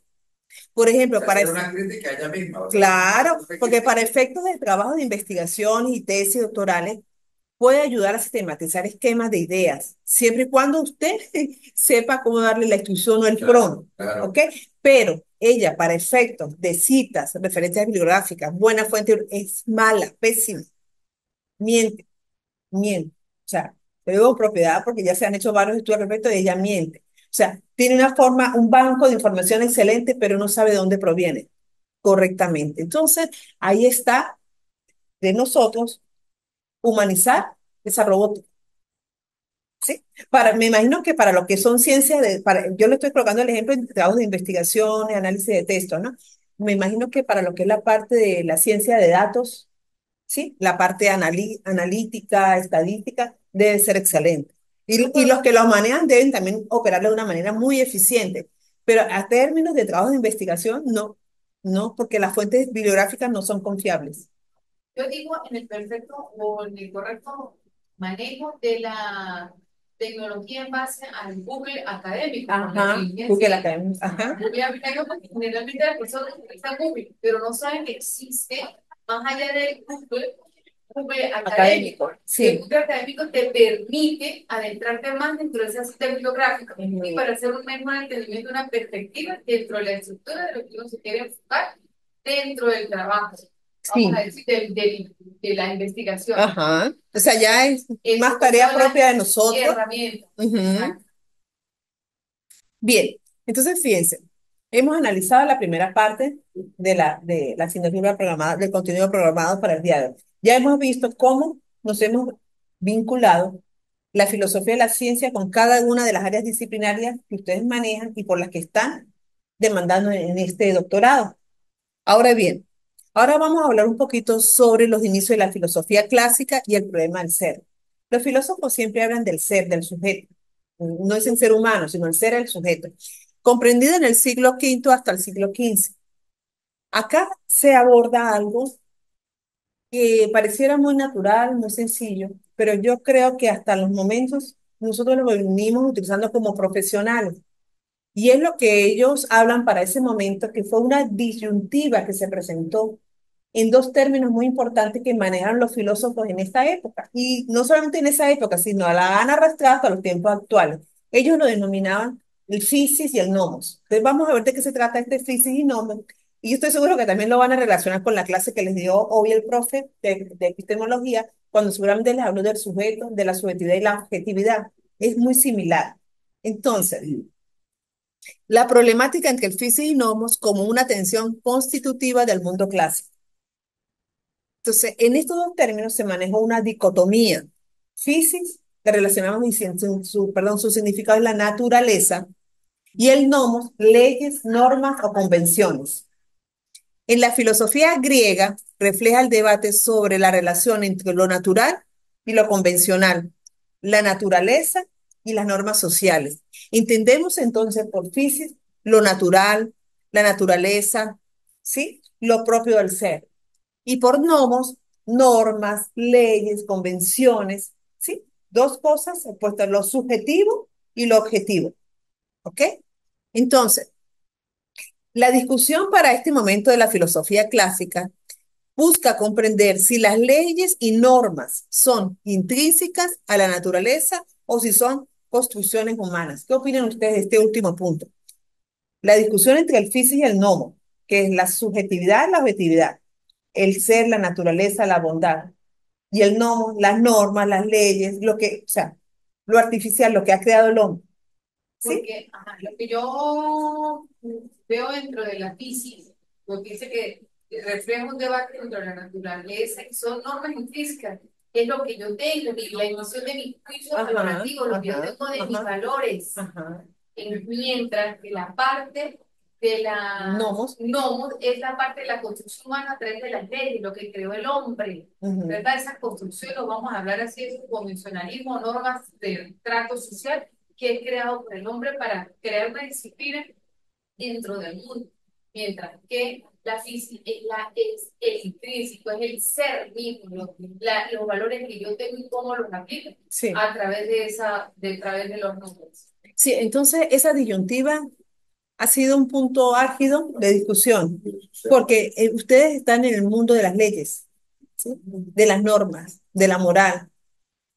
Por ejemplo, Hacer una crítica a ella misma. Claro, porque para efectos de trabajo de investigación y tesis doctorales, puede ayudar a sistematizar esquemas de ideas, siempre y cuando usted sepa cómo darle la instrucción o el prompt, Claro. ¿ok? Pero ella, para efectos de citas, referencias bibliográficas, buena fuente, es mala, pésima, miente. O sea, te digo con propiedad porque ya se han hecho varios estudios al respecto y ella miente. O sea, tiene una forma, un banco de información excelente, pero no sabe de dónde proviene correctamente. Entonces, ahí está de nosotros humanizar esa robótica. ¿Sí? Me imagino que para lo que son ciencias, yo le estoy colocando el ejemplo de trabajos de investigación, análisis de texto, ¿no? me imagino que para lo que es la parte de la ciencia de datos, ¿sí? La parte analítica, estadística, debe ser excelente. Y los que los manejan deben también operarlo de una manera muy eficiente. Pero a términos de trabajo de investigación, no, no, porque las fuentes bibliográficas no son confiables. Yo digo en el perfecto o en el correcto manejo de la tecnología en base al Google académico. Ajá, Google Academy, ajá. Google académico, porque generalmente las personas utilizan Google, pero no saben que existe más allá del Google académico. Sí. El Google académico te permite adentrarte más dentro de esa cita bibliográfica y para hacer un mejor entendimiento, una perspectiva dentro de la estructura de lo que uno se quiere enfocar dentro del trabajo. Vamos a decir, de la investigación. Ajá. O sea, ya es más tarea propia de nosotros. Herramienta. Bien, entonces fíjense, hemos analizado la primera parte de la asignatura programada, del contenido programado para el día de hoy. Ya hemos visto cómo nos hemos vinculado la filosofía de la ciencia con cada una de las áreas disciplinarias que ustedes manejan y por las que están demandando en este doctorado. Ahora bien, ahora vamos a hablar un poquito sobre los inicios de la filosofía clásica y el problema del ser. Los filósofos siempre hablan del ser, del sujeto. No es el ser humano, sino el ser, el sujeto. Comprendido en el siglo V hasta el siglo XV. Acá se aborda algo que pareciera muy natural, muy sencillo, pero yo creo que hasta los momentos nosotros lo venimos utilizando como profesionales. Y es lo que ellos hablan para ese momento, que fue una disyuntiva que se presentó en dos términos muy importantes que manejaron los filósofos en esta época. Y no solamente en esa época, sino la han arrastrado hasta los tiempos actuales. Ellos lo denominaban el physis y el nomos. Entonces vamos a ver de qué se trata este physis y nomos. Y yo estoy seguro que también lo van a relacionar con la clase que les dio hoy el profe de epistemología, cuando seguramente les habló del sujeto, de la subjetividad y la objetividad. Es muy similar. Entonces, la problemática entre el physis y nomos como una tensión constitutiva del mundo clásico. Entonces, en estos dos términos se manejó una dicotomía. Physis, que relacionamos su significado es la naturaleza, y el nomos, leyes, normas o convenciones. En la filosofía griega refleja el debate sobre la relación entre lo natural y lo convencional, la naturaleza y las normas sociales. Entendemos entonces por physis lo natural, la naturaleza, ¿sí? Lo propio del ser. Y por nomos, normas, leyes, convenciones, ¿sí? Dos cosas opuestas, lo subjetivo y lo objetivo. ¿Ok? Entonces, la discusión para este momento de la filosofía clásica busca comprender si las leyes y normas son intrínsecas a la naturaleza o si son construcciones humanas. ¿Qué opinan ustedes de este último punto? La discusión entre el físico y el nomo, que es la subjetividad y la objetividad, el ser, la naturaleza, la bondad, y el nomo, las normas, las leyes, o sea, lo artificial, lo que ha creado el hombre. ¿Sí? Porque lo que yo veo dentro de la física, lo que dice que refleja un debate entre la naturaleza, que son normas intrínsecas, es lo que yo tengo, la emoción de mis juicios valorativos, lo que yo tengo de mis valores. Mientras que la parte de la nomos es la parte de la construcción humana a través de las leyes, lo que creó el hombre, ¿verdad? Esa construcción, lo vamos a hablar así, es un convencionalismo, normas de trato social que es creado por el hombre para crear una disciplina dentro del mundo, mientras que la física es el intrínseco, es el ser mismo, los valores que yo tengo y cómo los aplico a través de los números. Sí, entonces esa disyuntiva ha sido un punto álgido de discusión, porque ustedes están en el mundo de las leyes, ¿sí? De las normas, de la moral,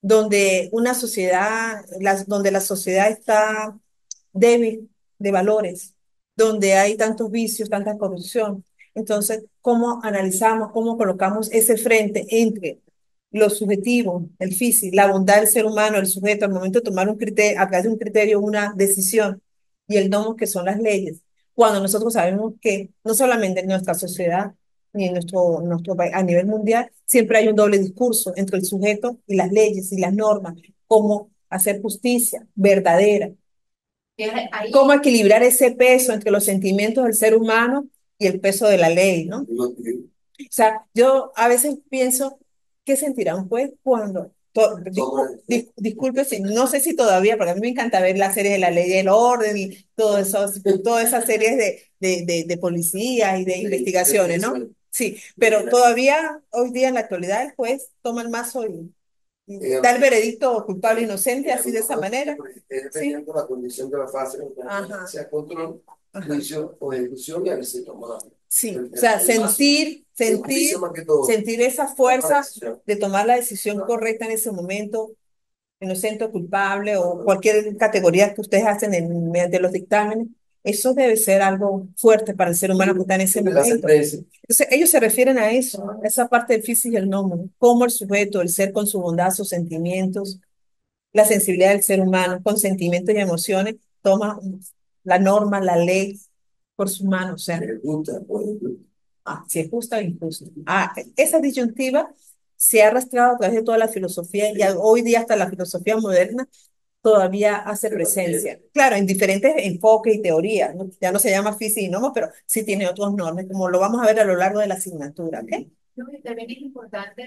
donde una sociedad, donde la sociedad está débil de valores, donde hay tantos vicios, tanta corrupción. Entonces, ¿cómo analizamos, cómo colocamos ese frente entre lo subjetivo, el físico, la bondad del ser humano, el sujeto, al momento de tomar un criterio, a través de un criterio, una decisión, y el domo que son las leyes? Cuando nosotros sabemos que no solamente en nuestra sociedad, ni en nuestro país, a nivel mundial, siempre hay un doble discurso entre el sujeto y las leyes y las normas, cómo hacer justicia verdadera, cómo equilibrar ese peso entre los sentimientos del ser humano y el peso de la ley, ¿no? O sea, yo a veces pienso, ¿qué sentirá un juez cuando, disculpe, si, no sé si todavía, porque a mí me encanta ver las series de la ley del orden y todo eso, todas esas series de policías y de investigaciones, ¿no? Sí, pero todavía hoy día en la actualidad el juez toma el mazo y da el veredicto culpable o inocente así de esa manera. Es dependiendo de la condición de la fase, sea control, juicio o ejecución, y a veces toma. Sí, o sea, sentir esa fuerza de tomar la decisión correcta en ese momento, inocente o culpable, o cualquier categoría que ustedes hacen mediante los dictámenes, eso debe ser algo fuerte para el ser humano que está en ese momento. Entonces, ellos se refieren a eso, a esa parte del físico y el nomo, cómo el sujeto, el ser con su bondad, sus sentimientos, la sensibilidad del ser humano, con sentimientos y emociones, toma la norma, la ley por su mano, o sea, si es justa o injusta. Esa disyuntiva se ha arrastrado a través de toda la filosofía y hoy día hasta la filosofía moderna todavía hace presencia. Claro, en diferentes enfoques y teorías, ¿no? Ya no se llama física y nomo, pero sí tiene otros normas, como lo vamos a ver a lo largo de la asignatura, ¿ok? Creo que también es importante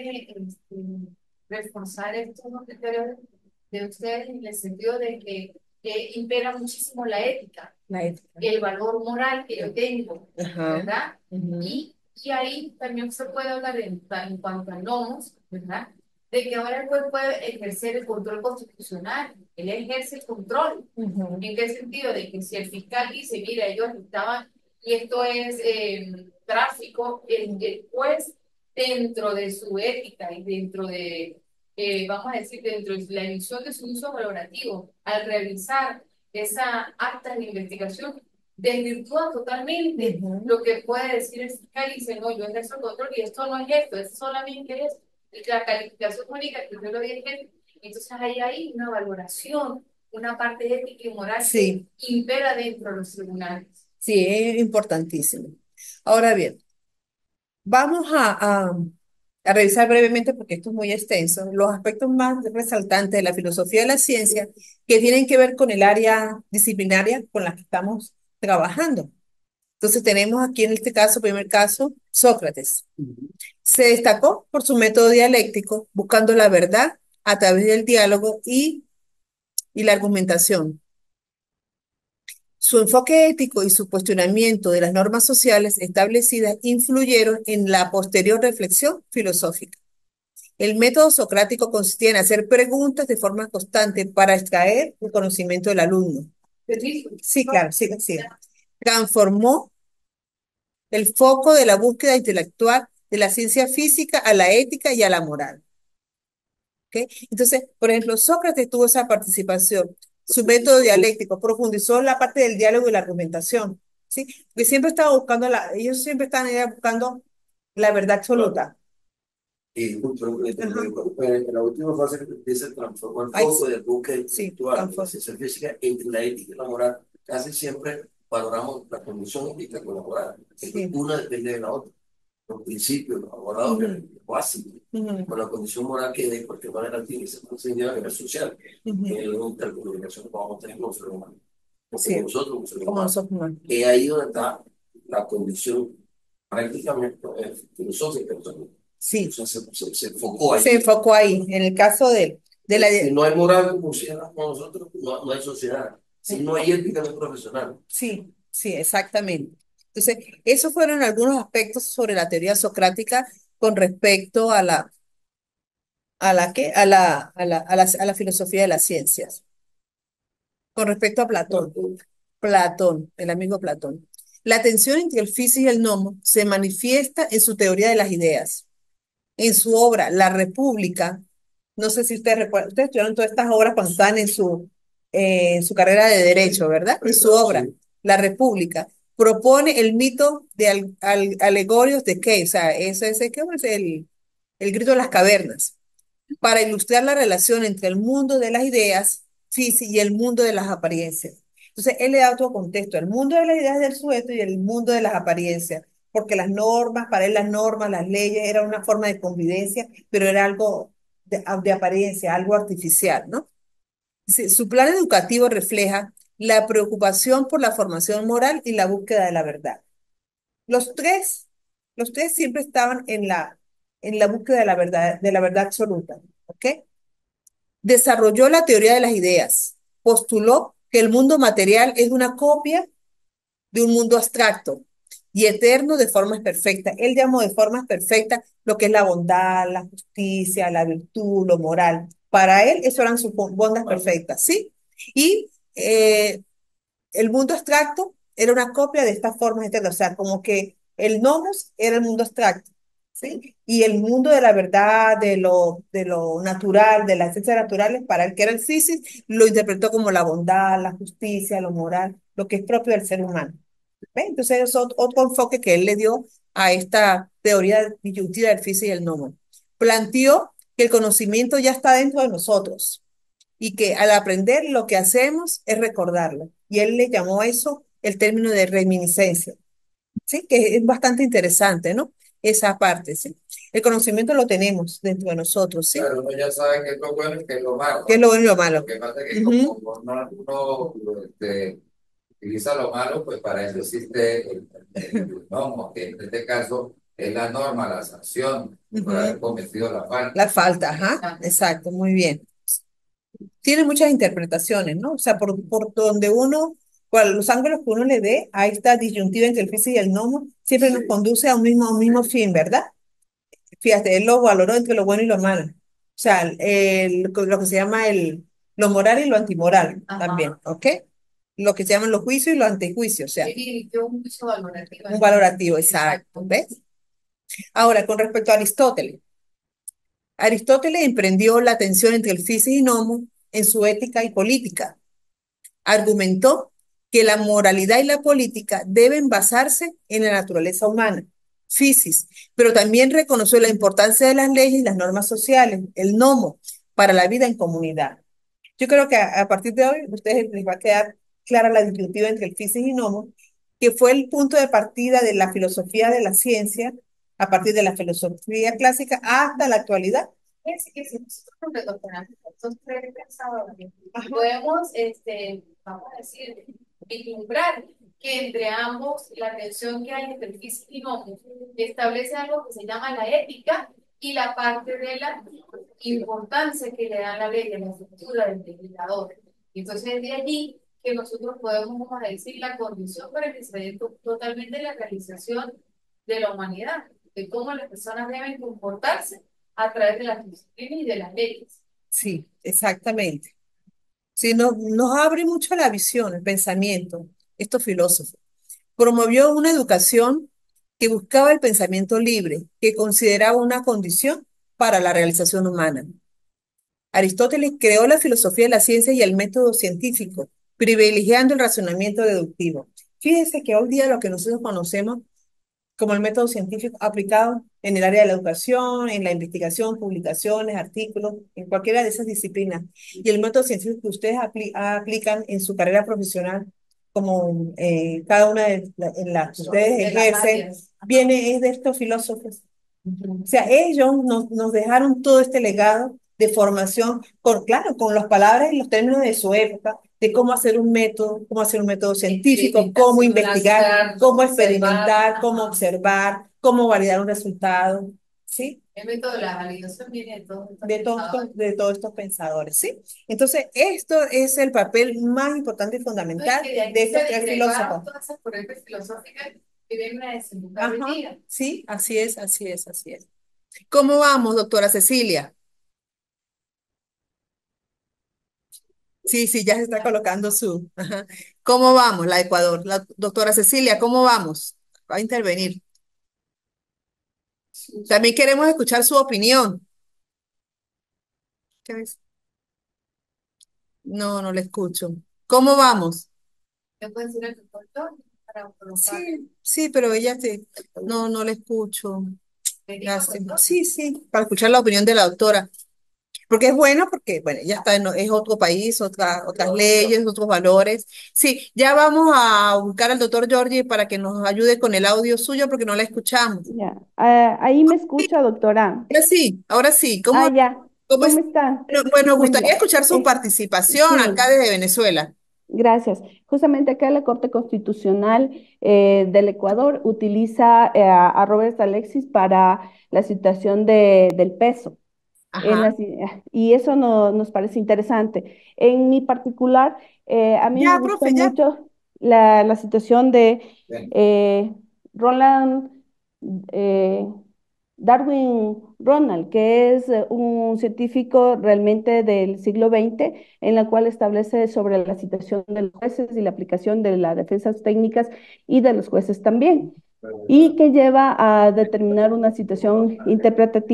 reforzar estos criterios de ustedes en el sentido de que impera muchísimo La ética. el valor moral que yo tengo, Ajá. ¿verdad? Ujú. Y ahí también se puede hablar en cuanto a nomos, ¿verdad? De que ahora el juez puede ejercer el control constitucional, él ejerce el control. Ujú. ¿En qué sentido? De que si el fiscal dice, mira, ellos estaban, y esto es tráfico, el juez, dentro de su ética y dentro de, vamos a decir, dentro de la emisión de su uso valorativo, al realizar esa acta de investigación, desvirtúa totalmente lo que puede decir el fiscal y dice, no, yo ejerzo el control y esto no es esto, es solamente es la calificación única que yo lo dije. Entonces hay una valoración, una parte ética y moral que impera dentro de los tribunales. Sí, es importantísimo. Ahora bien, vamos a revisar brevemente, porque esto es muy extenso, los aspectos más resaltantes de la filosofía de la ciencia que tienen que ver con el área disciplinaria con la que estamos trabajando. Entonces tenemos aquí en este caso, primer caso, Sócrates. Se destacó por su método dialéctico, buscando la verdad a través del diálogo y la argumentación. Su enfoque ético y su cuestionamiento de las normas sociales establecidas influyeron en la posterior reflexión filosófica. El método socrático consistía en hacer preguntas de forma constante para extraer el conocimiento del alumno. Sí, claro, sí. Transformó el foco de la búsqueda intelectual de la ciencia física a la ética y a la moral. ¿Okay? Entonces, por ejemplo, Sócrates tuvo esa participación. Su método dialéctico profundizó en la parte del diálogo y la argumentación, ¿sí? Porque siempre estaba buscando ellos siempre estaban buscando la verdad absoluta. Y justo en la última fase que empieza a transformar el foco de búsqueda intelectual de la ciencia física entre la ética y la moral, casi siempre valoramos la condición ética con la moral. Una depende de la otra. Los principios, los valores, los básicos, con la condición moral que de cualquier manera tiene que ser conseguida a nivel social, que es la intercomunicación que vamos a tener con los seres humanos. Porque nosotros, como seres humanos, que ahí donde está la condición prácticamente filosófica. Sí. O sea, se enfocó ahí. Se enfocó ahí, en el caso de la... Si no hay moral como nosotros, no hay sociedad. Si no hay ética, no hay profesional. Sí, exactamente. Entonces, esos fueron algunos aspectos sobre la teoría socrática con respecto a la filosofía de las ciencias. Con respecto a Platón, el amigo Platón. La tensión entre el físico y el nomo se manifiesta en su teoría de las ideas. En su obra, La República, no sé si ustedes recuerdan, ustedes estudiaron todas estas obras cuando estaban en su carrera de Derecho, ¿verdad? En su obra, La República, propone el mito de alegorios de qué, o sea, ¿qué es el grito de las cavernas, para ilustrar la relación entre el mundo de las ideas físicas y el mundo de las apariencias. Entonces, él le da otro contexto, el mundo de las ideas del sujeto y el mundo de las apariencias, porque las normas, para él las normas, las leyes, era una forma de convivencia, pero era algo de apariencia, algo artificial, ¿no? Dice, su plan educativo refleja la preocupación por la formación moral y la búsqueda de la verdad. Los tres, los tres siempre estaban en la búsqueda de la verdad absoluta, ¿ok? Desarrolló la teoría de las ideas, postuló que el mundo material es una copia de un mundo abstracto y eterno de formas perfectas. Él llamó de formas perfectas lo que es la bondad, la justicia, la virtud, lo moral. Para él, eso eran sus bondas perfectas, ¿sí? Y el mundo abstracto era una copia de estas formas eternas, o sea, como que el nomos era el mundo abstracto, ¿sí? Y el mundo de la verdad, de lo natural, de las ciencias naturales, para el que era el físico, lo interpretó como la bondad, la justicia, lo moral, lo que es propio del ser humano. ¿Ve? Entonces, es otro enfoque que él le dio a esta teoría disyuntiva del físico y el nomos. Planteó que el conocimiento ya está dentro de nosotros y que al aprender lo que hacemos es recordarlo. Y él le llamó a eso el término de reminiscencia, ¿sí? Que es bastante interesante, ¿no? Esa parte, ¿sí? El conocimiento lo tenemos dentro de nosotros, ¿sí? Claro, uno ya sabe qué es lo bueno y qué es lo malo. ¿Qué es lo bueno y lo malo? Lo que pasa es que Ujú. como uno utiliza lo malo, pues para eso existe el gnomo, que en este caso es la norma, la sanción por haber Ujú. cometido la falta. La falta, ajá, exacto, muy bien. Tiene muchas interpretaciones, ¿no? O sea, por donde uno, por los ángulos que uno le dé a esta disyuntiva entre el físico y el nomo, siempre nos conduce a un mismo fin, ¿verdad? Fíjate, él lo valoró entre lo bueno y lo malo. O sea, lo que se llama lo moral y lo antimoral Ajá. también, ¿ok? Lo que se llaman los juicios y los antejuicios, o sea, Y yo un juicio valorativo. un valorativo, exacto, ¿ves? Ahora, con respecto a Aristóteles. Aristóteles emprendió la tensión entre el físico y nomo en su ética y política. Argumentó que la moralidad y la política deben basarse en la naturaleza humana, physis, pero también reconoció la importancia de las leyes y las normas sociales, el nomo, para la vida en comunidad. Yo creo que a partir de hoy a ustedes les va a quedar clara la disyuntiva entre el physis y nomo, que fue el punto de partida de la filosofía de la ciencia, a partir de la filosofía clásica hasta la actualidad. Es que si nosotros nos retornamos a estos tres pensadores, Ajá. podemos, vamos a decir, vislumbrar que entre ambos la tensión que hay entre el físico y nomo establece algo que se llama la ética y la parte de la importancia que le da la ley a la estructura del legislador. Entonces, de allí que nosotros podemos, vamos a decir, la condición para que se dé totalmente la realización de la humanidad, de cómo las personas deben comportarse a través de las disciplinas y de las leyes. Sí, exactamente. Sí, nos abre mucho la visión, el pensamiento, estos filósofos. Promovió una educación que buscaba el pensamiento libre, que consideraba una condición para la realización humana. Aristóteles creó la filosofía de la ciencia y el método científico, privilegiando el razonamiento deductivo. Fíjense que hoy día lo que nosotros conocemos como el método científico aplicado en el área de la educación, en la investigación, publicaciones, artículos, en cualquiera de esas disciplinas. Y el método científico que ustedes aplican en su carrera profesional, como cada una en las que ustedes De las ejercen, áreas. viene es de estos filósofos. O sea, ellos nos dejaron todo este legado de formación, claro, con las palabras y los términos de su época, de cómo hacer un método científico, cómo investigar, cómo experimentar, cómo observar, cómo validar un resultado, ¿sí? El método de la validación viene De todos estos pensadores, ¿sí? Entonces, esto es el papel más importante y fundamental de estos tres filósofos. Todas esas corrientes filosóficas que vienen a desembocar hoy Ajá, día. sí, así es, así es, así es. ¿Cómo vamos, doctora Cecilia? Sí, sí, ya se está colocando su. Ajá. ¿Cómo vamos, la Ecuador? La doctora Cecilia, ¿cómo vamos? Va a intervenir. También queremos escuchar su opinión. ¿Qué es? No, no le escucho. ¿Cómo vamos? ¿Qué puede decir el doctor para colocar? Sí, sí, pero ella no le escucho. ¿Me dijo, Lástima. doctor? Sí, sí, para escuchar la opinión de la doctora. Porque es bueno, porque, bueno, ya está, es otro país, otras leyes, otros valores. Sí, ya vamos a buscar al doctor Giorgi para que nos ayude con el audio suyo porque no la escuchamos. Ya. Ahí me escucha, doctora. Ahora sí. Ah, ya. ¿Cómo ¿Cómo es? está? Bueno, Buen gustaría día. escuchar su participación Sí, acá desde Venezuela. Gracias. Justamente acá la Corte Constitucional del Ecuador utiliza a Robert Alexis para la situación del peso. En Ajá. las- y eso nos parece interesante. En mi particular, a mí me Ya, gusta profe, ya. mucho la situación de Bien. Roland eh, Darwin Ronald, que es un científico realmente del siglo XX, en la cual establece sobre la situación de los jueces y la aplicación de las defensas técnicas y de los jueces también, y que lleva a determinar una situación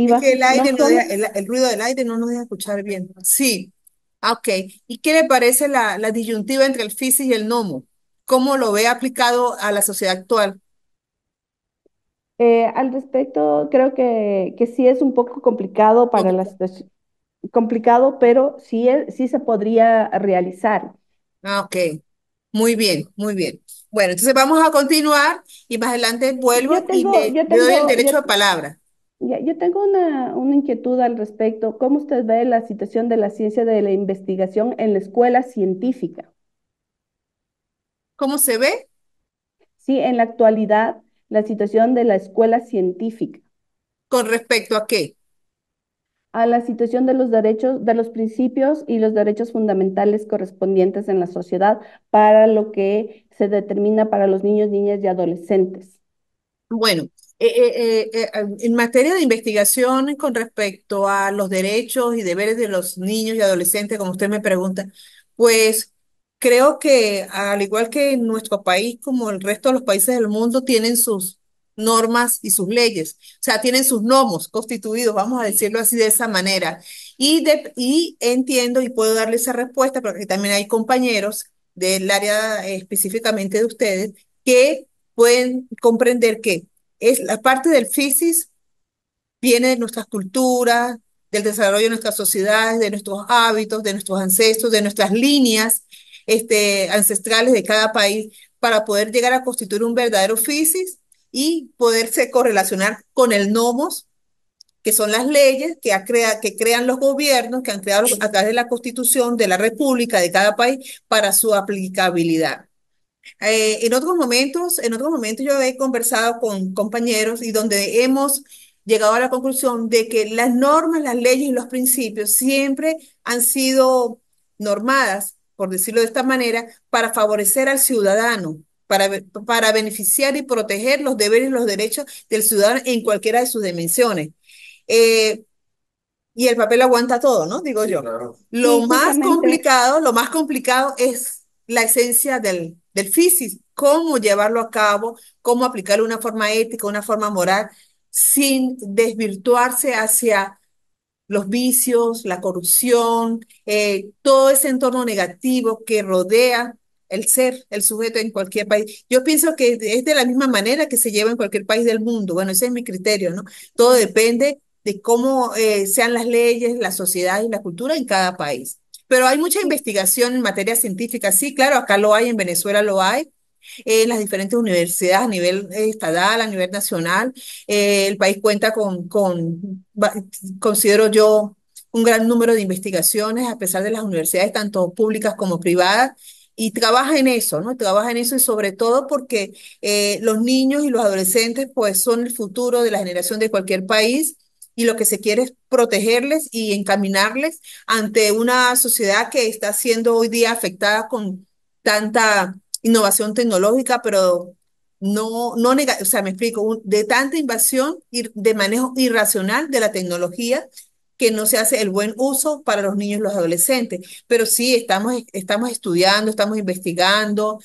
Es interpretativa, que el no aire no deja, solo el ruido del aire no nos deja escuchar bien. Sí. Ah, ok. ¿Y qué le parece la disyuntiva entre el fisis y el nomo? ¿Cómo lo ve aplicado a la sociedad actual? al respecto, creo que sí es un poco complicado para la Poquito. situación, complicado, pero sí, sí se podría realizar. Ah, ok. Muy bien, muy bien. Bueno, entonces vamos a continuar y más adelante vuelvo Yo y tengo, yo le doy el tengo, yo, derecho de palabra. yo tengo una inquietud al respecto. ¿Cómo usted ve la situación de la ciencia de la investigación en la escuela científica? ¿Cómo se ve? Sí, en la actualidad, la situación de la escuela científica, ¿Con respecto a qué? a la situación de los derechos, de los principios y los derechos fundamentales correspondientes en la sociedad para lo que se determina para los niños, niñas y adolescentes. Bueno, en materia de investigación con respecto a los derechos y deberes de los niños y adolescentes, como usted me pregunta, pues creo que al igual que en nuestro país, como el resto de los países del mundo, tienen sus normas y sus leyes, o sea, tienen sus nomos constituidos, vamos a decirlo así de esa manera. Y entiendo y puedo darle esa respuesta, porque también hay compañeros del área específicamente de ustedes que pueden comprender que es la parte del fisis viene de nuestras culturas, del desarrollo de nuestras sociedades, de nuestros hábitos, de nuestros ancestros, de nuestras líneas ancestrales de cada país para poder llegar a constituir un verdadero fisis y poderse correlacionar con el nomos, que son las leyes que crean los gobiernos, que han creado a través de la Constitución de la República de cada país para su aplicabilidad. En otros momentos yo he conversado con compañeros y donde hemos llegado a la conclusión de que las normas, las leyes y los principios siempre han sido normadas, por decirlo de esta manera, para favorecer al ciudadano, para beneficiar y proteger los deberes y los derechos del ciudadano en cualquiera de sus dimensiones. Eh, y el papel aguanta todo, ¿no? Digo Sí, yo. claro. Sí, justamente. Lo más complicado es la esencia del físico, cómo llevarlo a cabo, cómo aplicarlo de una forma ética, una forma moral, sin desvirtuarse hacia los vicios, la corrupción, todo ese entorno negativo que rodea el ser, el sujeto en cualquier país. Yo pienso que es de la misma manera que se lleva en cualquier país del mundo. Bueno, ese es mi criterio, ¿no? Todo depende de cómo sean las leyes, la sociedad y la cultura en cada país. Pero hay mucha Sí, investigación en materia científica. Sí, claro, acá lo hay, en Venezuela lo hay, en las diferentes universidades a nivel estatal, a nivel nacional. El país cuenta considero yo, un gran número de investigaciones, a pesar de las universidades, tanto públicas como privadas, y trabaja en eso, ¿no? Trabaja en eso y sobre todo porque los niños y los adolescentes, pues, son el futuro de la generación de cualquier país. Y lo que se quiere es protegerles y encaminarles ante una sociedad que está siendo hoy día afectada con tanta innovación tecnológica, pero o sea, me explico, de tanta invasión y de manejo irracional de la tecnología que no se hace el buen uso para los niños y los adolescentes. Pero sí, estamos estudiando, estamos investigando.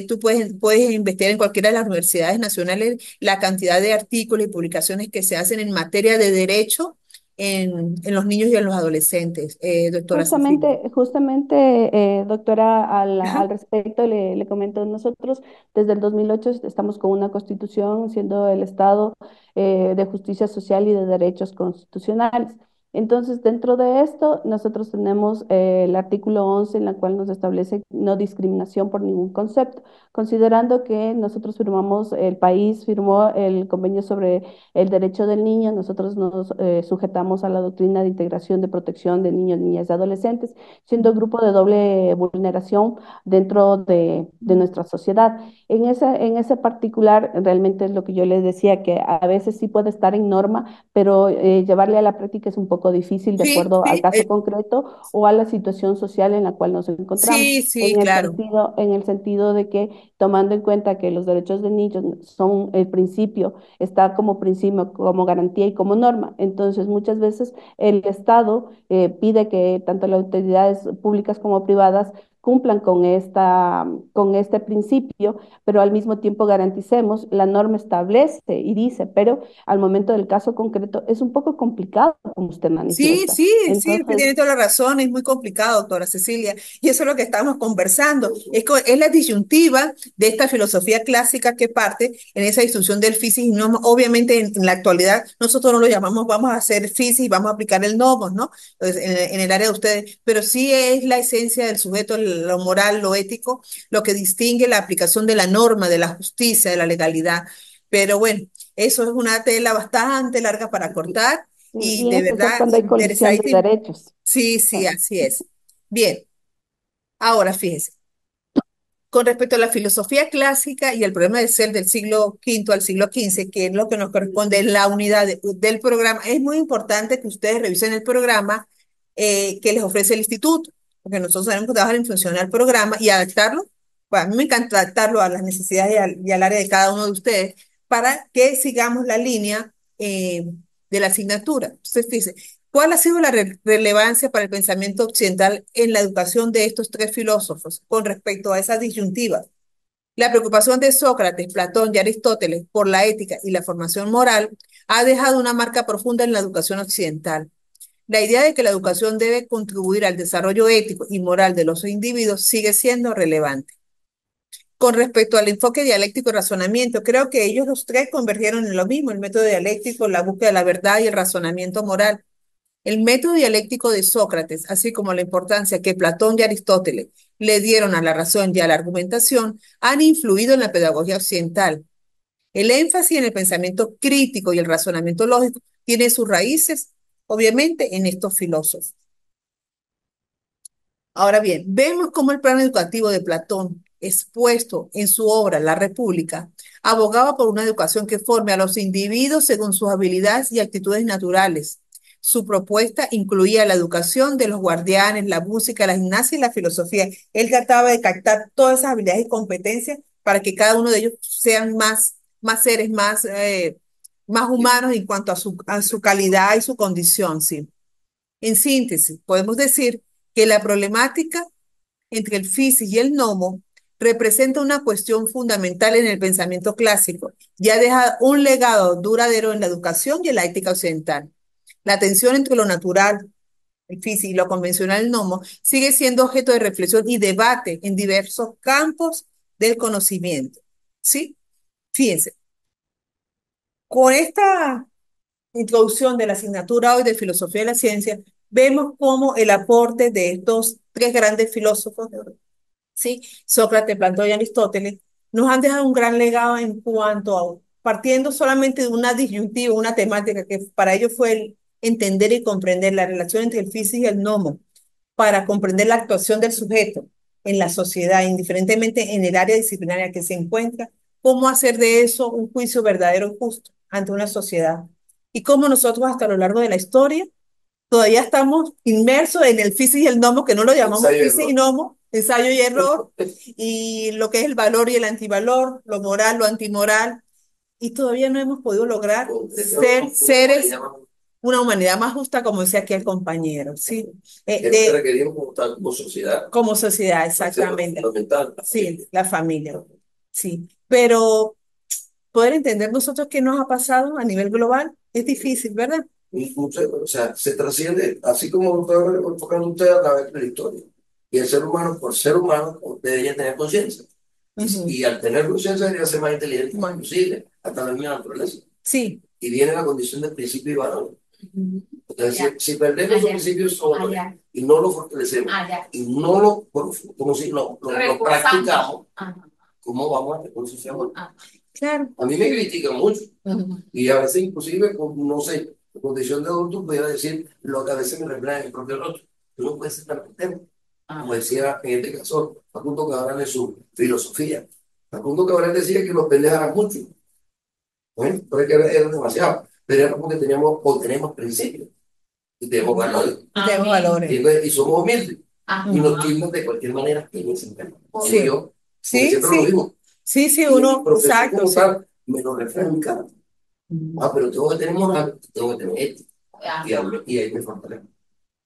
Tú puedes investigar en cualquiera de las universidades nacionales la cantidad de artículos y publicaciones que se hacen en materia de derecho en los niños y en los adolescentes, doctora Cecilia. justamente, doctora, Ajá. al respecto le comento, nosotros desde el 2008 estamos con una constitución, siendo el Estado de justicia social y de derechos constitucionales. Entonces, dentro de esto, nosotros tenemos el artículo 11 en la cual nos establece no discriminación por ningún concepto, considerando que nosotros firmamos, el país firmó el convenio sobre el derecho del niño, nosotros nos sujetamos a la doctrina de integración de protección de niños, niñas y adolescentes, siendo grupo de doble vulneración dentro de nuestra sociedad. En ese particular, realmente es lo que yo les decía, que a veces sí puede estar en norma, pero llevarle a la práctica es un poco difícil de Sí, acuerdo al sí, caso concreto o a la situación social en la cual nos encontramos. sí, sí, claro. En el sentido de que tomando en cuenta que los derechos de niños son el principio, está como principio, como garantía y como norma. Entonces, muchas veces el Estado pide que tanto las autoridades públicas como privadas cumplan con este principio, pero al mismo tiempo garanticemos, la norma establece y dice, pero al momento del caso concreto es un poco complicado, como usted Sí, manifiesta. sí, sí, usted Entonces, tiene toda la razón, es muy complicado, doctora Cecilia, y eso es lo que estamos conversando, es la disyuntiva de esta filosofía clásica que parte en esa discusión del físico y no, obviamente en la actualidad nosotros no lo llamamos vamos a hacer físico y vamos a aplicar el nomos, ¿no? Entonces, en el área de ustedes, pero sí es la esencia del sujeto, lo moral, lo ético, lo que distingue la aplicación de la norma, de la justicia, de la legalidad, pero bueno, eso es una tela bastante larga para cortar. Y y de en especial verdad, cuando hay colisión de interesadísimo. derechos. Sí, sí, así es. Bien, ahora fíjese, con respecto a la filosofía clásica y el problema de ser del siglo quinto al siglo XV, que es lo que nos corresponde en la unidad del programa, es muy importante que ustedes revisen el programa que les ofrece el instituto, porque nosotros tenemos que trabajar en función al programa y adaptarlo. Bueno, a mí me encanta adaptarlo a las necesidades y al área de cada uno de ustedes para que sigamos la línea de la asignatura. Entonces, fíjense, ¿cuál ha sido la relevancia para el pensamiento occidental en la educación de estos tres filósofos con respecto a esa disyuntiva? La preocupación de Sócrates, Platón y Aristóteles por la ética y la formación moral ha dejado una marca profunda en la educación occidental. La idea de que la educación debe contribuir al desarrollo ético y moral de los individuos sigue siendo relevante. Con respecto al enfoque dialéctico y razonamiento, creo que ellos los tres convergieron en lo mismo, el método dialéctico, la búsqueda de la verdad y el razonamiento moral. El método dialéctico de Sócrates, así como la importancia que Platón y Aristóteles le dieron a la razón y a la argumentación, han influido en la pedagogía occidental. El énfasis en el pensamiento crítico y el razonamiento lógico tiene sus raíces, obviamente, en estos filósofos. Ahora bien, vemos cómo el plan educativo de Platón, expuesto en su obra La República, abogaba por una educación que forme a los individuos según sus habilidades y actitudes naturales. Su propuesta incluía la educación de los guardianes, la música, la gimnasia y la filosofía. Él trataba de captar todas esas habilidades y competencias para que cada uno de ellos sean más seres, más humanos en cuanto a su calidad y su condición, sí. En síntesis, podemos decir que la problemática entre el physis y el nomo representa una cuestión fundamental en el pensamiento clásico. Ya deja un legado duradero en la educación y en la ética occidental. La tensión entre lo natural, el physis, y lo convencional, el nomo, sigue siendo objeto de reflexión y debate en diversos campos del conocimiento. ¿Sí? Fíjense, con esta introducción de la asignatura hoy de Filosofía de la Ciencia, vemos cómo el aporte de estos tres grandes filósofos, ¿sí? Sócrates, Platón y Aristóteles, nos han dejado un gran legado en cuanto a, partiendo solamente de una disyuntiva, una temática que para ellos fue el entender y comprender la relación entre el físico y el nomo, para comprender la actuación del sujeto en la sociedad, indiferentemente en el área disciplinaria que se encuentra, cómo hacer de eso un juicio verdadero y justo ante una sociedad. Y cómo nosotros hasta lo largo de la historia todavía estamos inmersos en el físico y el nomo, que no lo llamamos físico y nomo, ensayo y error, y lo que es el valor y el antivalor, lo moral, lo antimoral, y todavía no hemos podido lograr ser seres, una humanidad más justa, como decía aquí el compañero, ¿sí? Requerimos como sociedad. Como sociedad, exactamente. Fundamental. Sí, la familia, sí. Pero poder entender nosotros qué nos ha pasado a nivel global es difícil, ¿verdad? O sea, se trasciende, así como lo está enfocando usted a través de la historia. Y el ser humano, por ser humano, debería tener conciencia. Y al tener conciencia debería ser más inteligente, más posible, hasta la misma naturaleza. Sí. Y viene la condición del principio y valor. Entonces, Allá, si perdemos esos allá, principios sobre allá, y no lo fortalecemos allá. y no lo, como si lo Reforzamos. practicamos, Ajá, ¿cómo vamos a tener un sistema? ajá. Claro. A mí me critican mucho Ujú. y a veces inclusive, no sé, en condición de adulto, pudiera decir lo que a veces me refleja en el propio rostro. Tú no puedes estar con tema. Como decía en este caso Facundo Cabral en su filosofía. Facundo Cabral decía que los pendejos eran muchos, ¿eh? Pero es que era demasiado. Pero era porque teníamos o tenemos principios y tenemos valores Y tenemos valores. y somos humildes Ajá. y nos tildan de cualquier manera en ese tema. Sí. Yo, porque Sí, siempre lo sí. digo, Sí, sí, y mi uno, profesión exacto, como sí. tal me lo refleja en mi cara. Pero tengo que tener moral, tengo que tener ética y ahí me fortalece.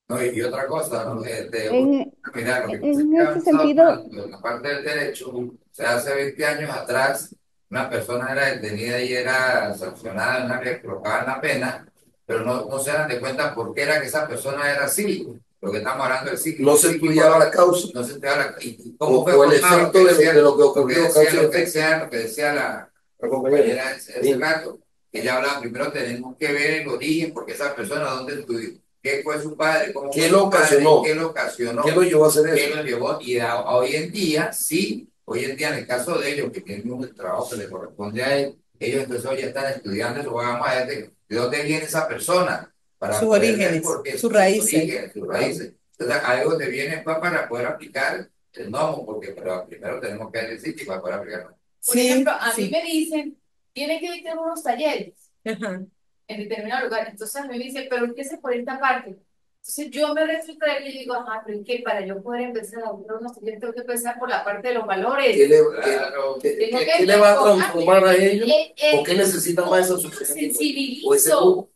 No, y otra cosa, ¿no? En, Mira, lo que pasa es en que ha ese avanzado sentido, tanto en la parte del derecho. O sea, hace 20 años atrás, una persona era detenida y era sancionada en una que colocaban la pena, pero no se dan de cuenta por qué era que esa persona era así. Lo que estamos hablando del psíquico. No se estudiaba la causa No se estudiaba y cómo o, fue o el formado, efecto de lo que ocurrió, causa y efecto. lo que decía la La compañera. compañera hace rato, que ella hablaba, primero tenemos que ver el origen, porque esa persona, ¿dónde estudió? ¿Qué fue su padre? ¿Cómo ¿Qué fue lo su padre? ocasionó? ¿Qué lo ocasionó? ¿Qué lo llevó a hacer ¿Qué eso? lo llevó? Y hoy en día, sí, hoy en día en el caso de ellos, que tienen un trabajo que le corresponde a él, ellos entonces hoy ya están estudiando eso, vamos a ver de dónde viene esa persona, para Sus poder ver orígenes, por qué sus raíces. orígenes, sus raíces. Entonces, algo te viene para poder aplicar el gnomo, porque pero primero tenemos que decir que para poder aplicarlo. Por Sí, ejemplo, a mí sí. me dicen, tiene que dictar unos talleres Ajá. en determinado lugar. Entonces a mí me dicen, pero empiece por esta parte. Entonces yo me retrotraigo y digo, ajá, pero ¿y qué? Para yo poder empezar a dictar unos talleres, tengo que empezar por la parte de los valores. ¿Qué le, Claro. Tengo que qué le va a enfocarme. transformar a ellos? Eh, ¿O qué necesitan más esa ¿Cómo sociedad? sensibilizo? O ese grupo.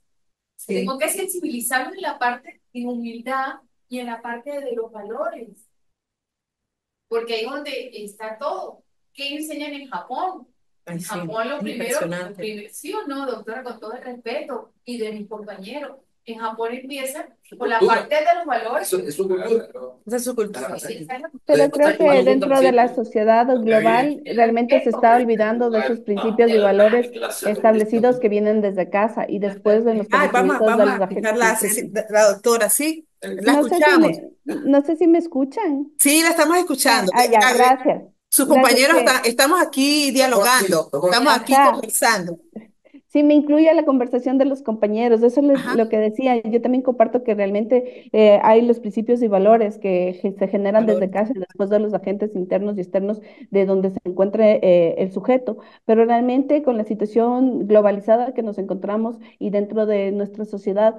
Sí. Tengo que sensibilizarme en la parte de humildad y en la parte de los valores. Porque ahí es donde está todo. ¿Qué enseñan en Japón? Ay, En sí, Japón lo es primero, impresionante. sí o no, doctora, con todo el respeto y de mis compañeros, en Japón empieza por la Cultura. parte de los valores. Eso es cultura. Esa es su cultura. pero creo que dentro de la sociedad global realmente se está olvidando de esos principios y valores establecidos que vienen desde casa y después de los Ay, conocimientos de vamos a los escuchar agentes externos. la doctora, ¿sí? La No sé si escuchamos. no sé si me escuchan. Sí, la estamos escuchando. Ya, gracias. Sus Gracias compañeros que, estamos aquí dialogando, estamos aquí ajá. conversando. Sí, me incluye la conversación de los compañeros, eso es Ajá. lo que decía. Yo también comparto que realmente hay los principios y valores que se generan desde casa y después de los agentes internos y externos de donde se encuentre el sujeto, pero realmente con la situación globalizada que nos encontramos y dentro de nuestra sociedad,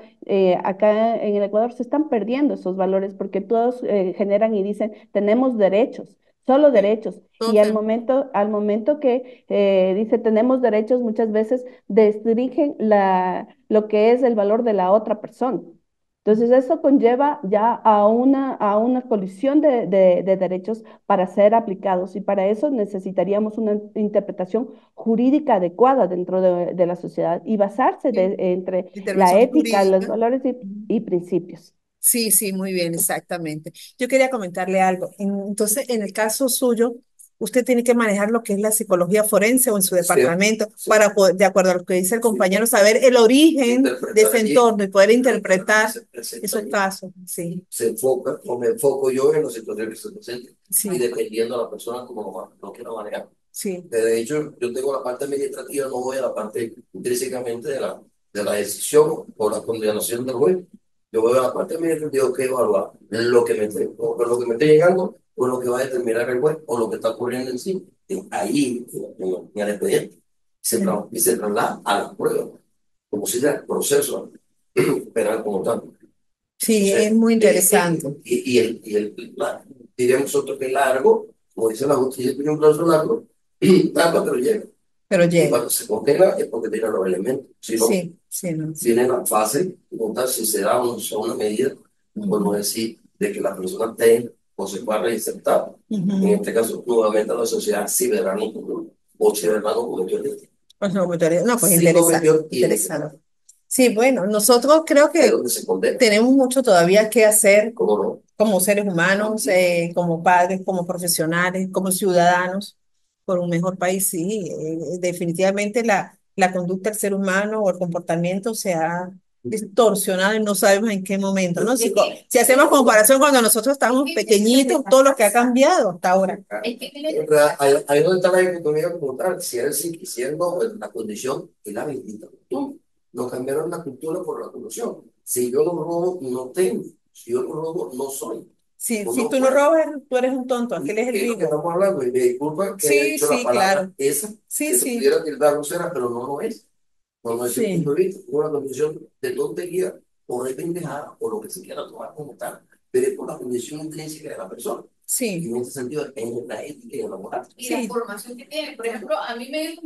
acá en el Ecuador se están perdiendo esos valores porque todos generan y dicen, tenemos derechos. Solo derechos. Y Total. al momento que dice tenemos derechos, muchas veces restringen lo que es el valor de la otra persona. Entonces, eso conlleva ya a una colisión de derechos para ser aplicados y para eso necesitaríamos una interpretación jurídica adecuada dentro de la sociedad y basarse entre la Intervención ética, los jurídica. valores y principios. Sí, sí, muy bien, exactamente. Yo quería comentarle algo. Entonces, en el caso suyo, usted tiene que manejar lo que es la psicología forense o en su departamento Sí. para poder, de acuerdo a lo que dice el compañero, saber el origen de ese allí, entorno y poder interpretar se presenta esos allí. casos. Sí, Se enfoca, o me enfoco yo en la situación que se presenta. Y sí, dependiendo de la persona como lo quiera manejar. sí, De hecho, yo tengo la parte administrativa, no voy a la parte intrínsecamente de la decisión o la condenación del juez. Yo voy a la parte administrativa que evaluar lo que me esté llegando o lo que va a determinar el juez o lo que está ocurriendo en sí. Ahí, en el expediente. Y se traslada a la prueba, como si fuera el proceso penal como tal. sí, Entonces, es muy interesante, diríamos nosotros que es largo, como dice la justicia, tiene un plazo largo, tarda, pero llega. pero Y llega. cuando se condena es porque tiene los elementos. Si no, Sí, sí, no. tiene la fase, como tal, si se da o no se da una medida, podemos decir de que la persona tenga o se pueda reinsertar. En Ujú. este caso, nuevamente a la sociedad, si verano o si verano cometió el delito. Pues no, no, pues Si interesante, cometió, tiene que interesante. Sí, bueno, nosotros creo es que donde se condena. tenemos mucho todavía que hacer ¿Cómo no? como seres humanos, como padres, como profesionales, como ciudadanos, por un mejor país. Sí, definitivamente la conducta del ser humano o el comportamiento se ha distorsionado y no sabemos en qué momento, ¿no? Si, Es que- si hacemos comparación cuando nosotros estábamos es que- pequeñitos, todo lo que ha cambiado hasta ahora. Es que En realidad, ahí donde está la dicotomía como tal, si él sí quisiendo, pues, la condición y la bendita costumbre. No cambiaron la cultura por la condición. Si yo no robo, no tengo. Si yo no robo, no soy. Si, O si no tú no puedo. robas, tú eres un tonto, aquel es el Es lo que vivo. estamos hablando, y me disculpa que haya Sí, dicho la sí, palabra claro. esa, Sí, que se sí, pudiera tildar grosera, pero no lo es. No lo es desde el sí. punto de vista, una condición de tontería o de pendejada o lo que se quiera tomar como tal, pero es por la condición intrínseca de la persona. Y Sí, en ese sentido, es la ética y la moral. y la sí. formación que tiene. Por ejemplo, a mí me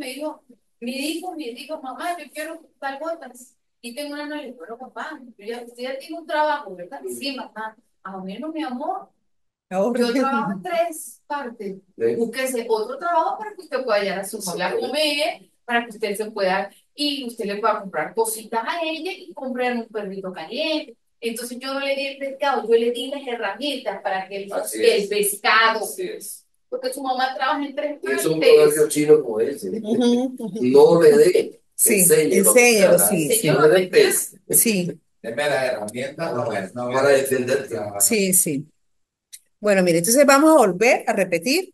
dijo, mamá, yo quiero tal botas. Y tengo una novia, bueno, papá, usted ya tiene un trabajo, ¿verdad? Sí, mamá. A mí no, mi amor. Ahora, Yo trabajo en 3 partes. ¿Sí? Búsquese otro trabajo para que usted pueda llevar a su novia a comer, para que usted se pueda, y usted le pueda comprar cositas a ella y comprar un perrito caliente. Entonces yo no le di el pescado, yo le di las herramientas para que Así el es. pescado, Así es. porque su mamá trabaja en 3 Es un partes. proverbio chino como ese. ujú, ujú. No le dé, Sí, enséñelo. enséñalo, sí, sí. No le dé pez Sí, Deme las herramientas, no, no voy a para defenderte. sí, sí. Bueno, mire, entonces vamos a volver a repetir,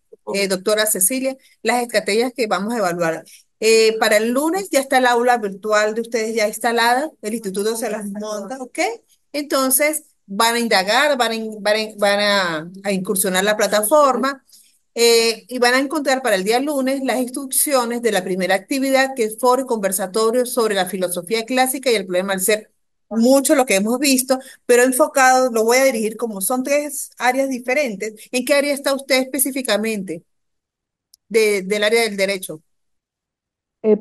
doctora Cecilia, las estrategias que vamos a evaluar. Para el lunes ya está el aula virtual de ustedes ya instalada, el instituto se las monta, ¿ok? Entonces van a indagar, van a incursionar la plataforma y van a encontrar para el día lunes las instrucciones de la primera actividad, que es foro y conversatorio sobre la filosofía clásica y el problema del ser. Mucho lo que hemos visto, pero enfocado, lo voy a dirigir como son 3 áreas diferentes. ¿En qué área está usted específicamente del área del derecho?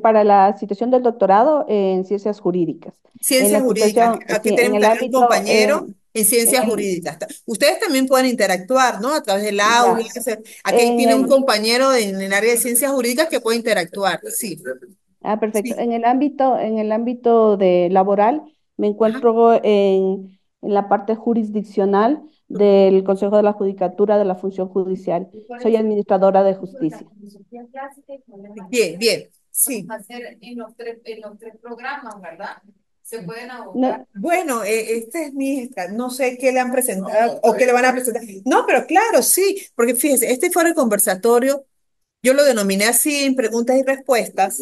Para la situación del doctorado en ciencias jurídicas. En Ciencias la jurídicas. situación, Aquí sí, en tenemos el también un ámbito, compañero en ciencias en, jurídicas. Ustedes también pueden interactuar, ¿no? A través del aula. ya, Aquí en tiene un el, compañero en el área de ciencias jurídicas que puede interactuar. Sí, perfecto. sí. En el ámbito de laboral, me Ajá. encuentro en la parte jurisdiccional del Consejo de la Judicatura de la Función Judicial. Y por Soy eso, administradora de la justicia. filosofía clásica y problemas Bien, bien. Sí. hacer en los tres programas, ¿verdad? Se pueden abordar. No, Bueno, este es no sé qué le han presentado o qué le van a presentar. No, pero claro, sí, porque fíjese, este fue el conversatorio, yo lo denominé así en preguntas y respuestas,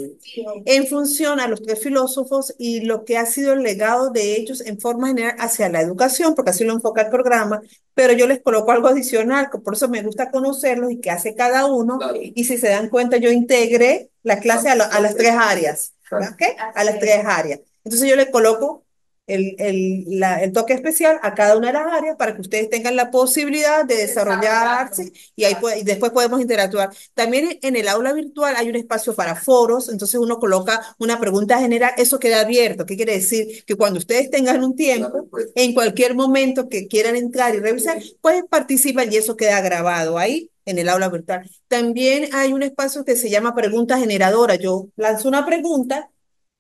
en función a los 3 filósofos y lo que ha sido el legado de ellos en forma general hacia la educación, porque así lo enfoca el programa, pero yo les coloco algo adicional, que por eso me gusta conocerlos y qué hace cada uno, Claro. y si se dan cuenta, yo integré la clase a las 3 áreas, Claro. ¿ok? A las 3 áreas. Entonces yo le coloco el toque especial a cada una de las áreas para que ustedes tengan la posibilidad de desarrollarse y, y después podemos interactuar. También en el aula virtual hay un espacio para foros, entonces uno coloca una pregunta general, eso queda abierto. ¿Qué quiere decir? Que cuando ustedes tengan un tiempo, en cualquier momento que quieran entrar y revisar, pues participan y eso queda grabado ahí en el aula virtual. También hay un espacio que se llama pregunta generadora. Yo lanzo una pregunta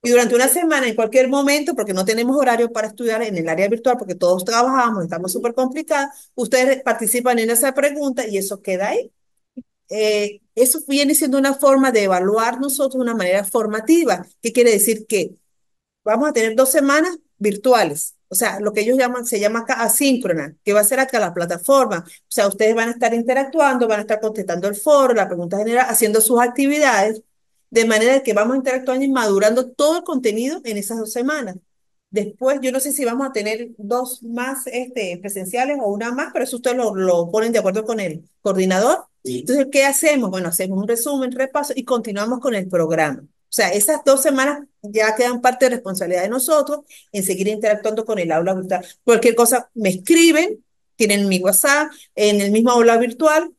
y durante una semana, en cualquier momento, porque no tenemos horario para estudiar en el área virtual, porque todos trabajamos, estamos súper complicados, ustedes participan en esa pregunta y eso queda ahí. Eso viene siendo una forma de evaluar nosotros de una manera formativa. ¿Qué quiere decir? Que vamos a tener 2 semanas virtuales. O sea, lo que ellos llaman, se llama acá asíncrona, que va a ser acá la plataforma. O sea, ustedes van a estar interactuando, van a estar contestando el foro, la pregunta general, haciendo sus actividades, de manera que vamos interactuando y madurando todo el contenido en esas 2 semanas. Después, yo no sé si vamos a tener 2 más presenciales o una más, pero eso ustedes lo ponen de acuerdo con el coordinador. Entonces, ¿qué hacemos? Bueno, hacemos un resumen, repaso y continuamos con el programa. O sea, esas 2 semanas ya quedan parte de responsabilidad de nosotros en seguir interactuando con el aula virtual. Cualquier cosa me escriben, tienen mi WhatsApp, en el mismo aula virtual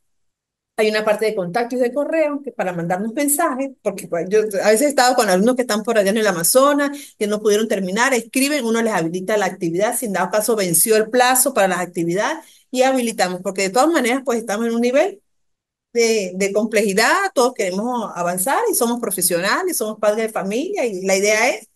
hay una parte de contacto y de correo que para mandarnos mensajes, porque pues, yo a veces he estado con alumnos que están por allá en el Amazonas, que no pudieron terminar, escriben, uno les habilita la actividad, si en dado caso venció el plazo para las actividades y habilitamos, porque de todas maneras pues estamos en un nivel de complejidad, todos queremos avanzar y somos profesionales, somos padres de familia y la idea es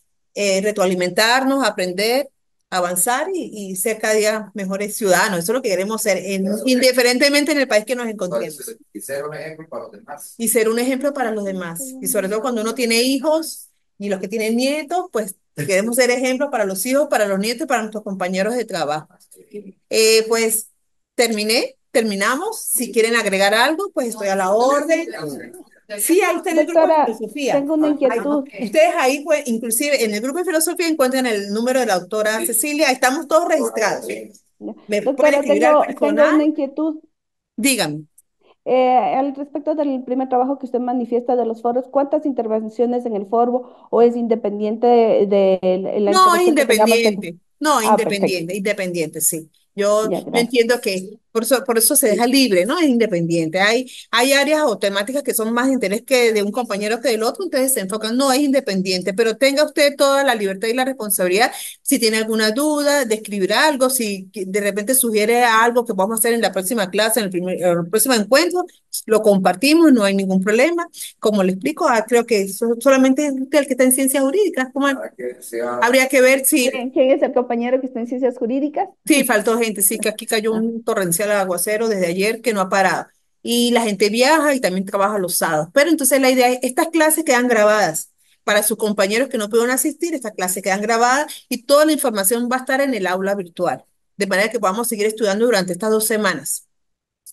retroalimentarnos, aprender, avanzar y ser cada día mejores ciudadanos. Eso es lo que queremos ser, indiferentemente en el país que nos encontremos. y ser un ejemplo para los demás. Y ser un ejemplo para los demás. Y sobre todo cuando uno tiene hijos y los que tienen nietos, pues Queremos ser ejemplo para los hijos, para los nietos y para nuestros compañeros de trabajo. Pues terminamos. Si quieren agregar algo, pues estoy a la orden. Sí, ahí está en el grupo de Doctora, filosofía. tengo una inquietud. Ustedes ahí, pues, inclusive en el grupo de filosofía encuentran el número de la doctora Cecilia. Ahí estamos todos registrados. Me pueden Doctora, escribir al tengo una personal. inquietud. Díganme. Al respecto del primer trabajo que usted manifiesta de los foros, ¿cuántas intervenciones en el foro o es independiente de la No, es intervención que tengamos que hacer? independiente. No, Ah, perfecto. independiente, sí. Yo Ya, gracias. entiendo que por eso se deja libre, ¿no? Es independiente. Hay áreas o temáticas que son más de interés que de un compañero que del otro, entonces se enfocan. No, es independiente, pero tenga usted toda la libertad y la responsabilidad. Si tiene alguna duda de escribir algo, si de repente sugiere algo que vamos a hacer en la próxima clase, el próximo encuentro, lo compartimos, no hay ningún problema. Como le explico, creo que solamente es usted el que está en ciencias jurídicas. Habría que ver si ¿Quién es el compañero que está en ciencias jurídicas? sí, faltó gente, sí, que aquí cayó Ah, un torrencial aguacero desde ayer que no ha parado. Y la gente viaja y también trabaja los sábados. Pero entonces la idea es, estas clases quedan grabadas. Para sus compañeros que no pudieron asistir, estas clases quedan grabadas y toda la información va a estar en el aula virtual. De manera que podamos seguir estudiando durante estas 2 semanas.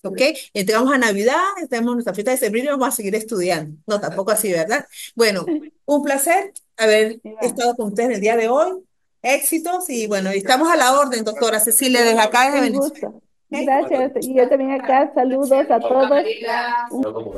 ¿Ok? Llegamos a Navidad, tenemos nuestra fiesta de sembrino y vamos a seguir estudiando. No, tampoco así, ¿verdad? Bueno, un placer haber Iván, estado con ustedes el día de hoy. Éxitos y bueno, estamos a la orden, doctora Cecilia, desde acá, desde un Venezuela. gusto. Gracias. Y yo también acá saludos a todos. María. Un No como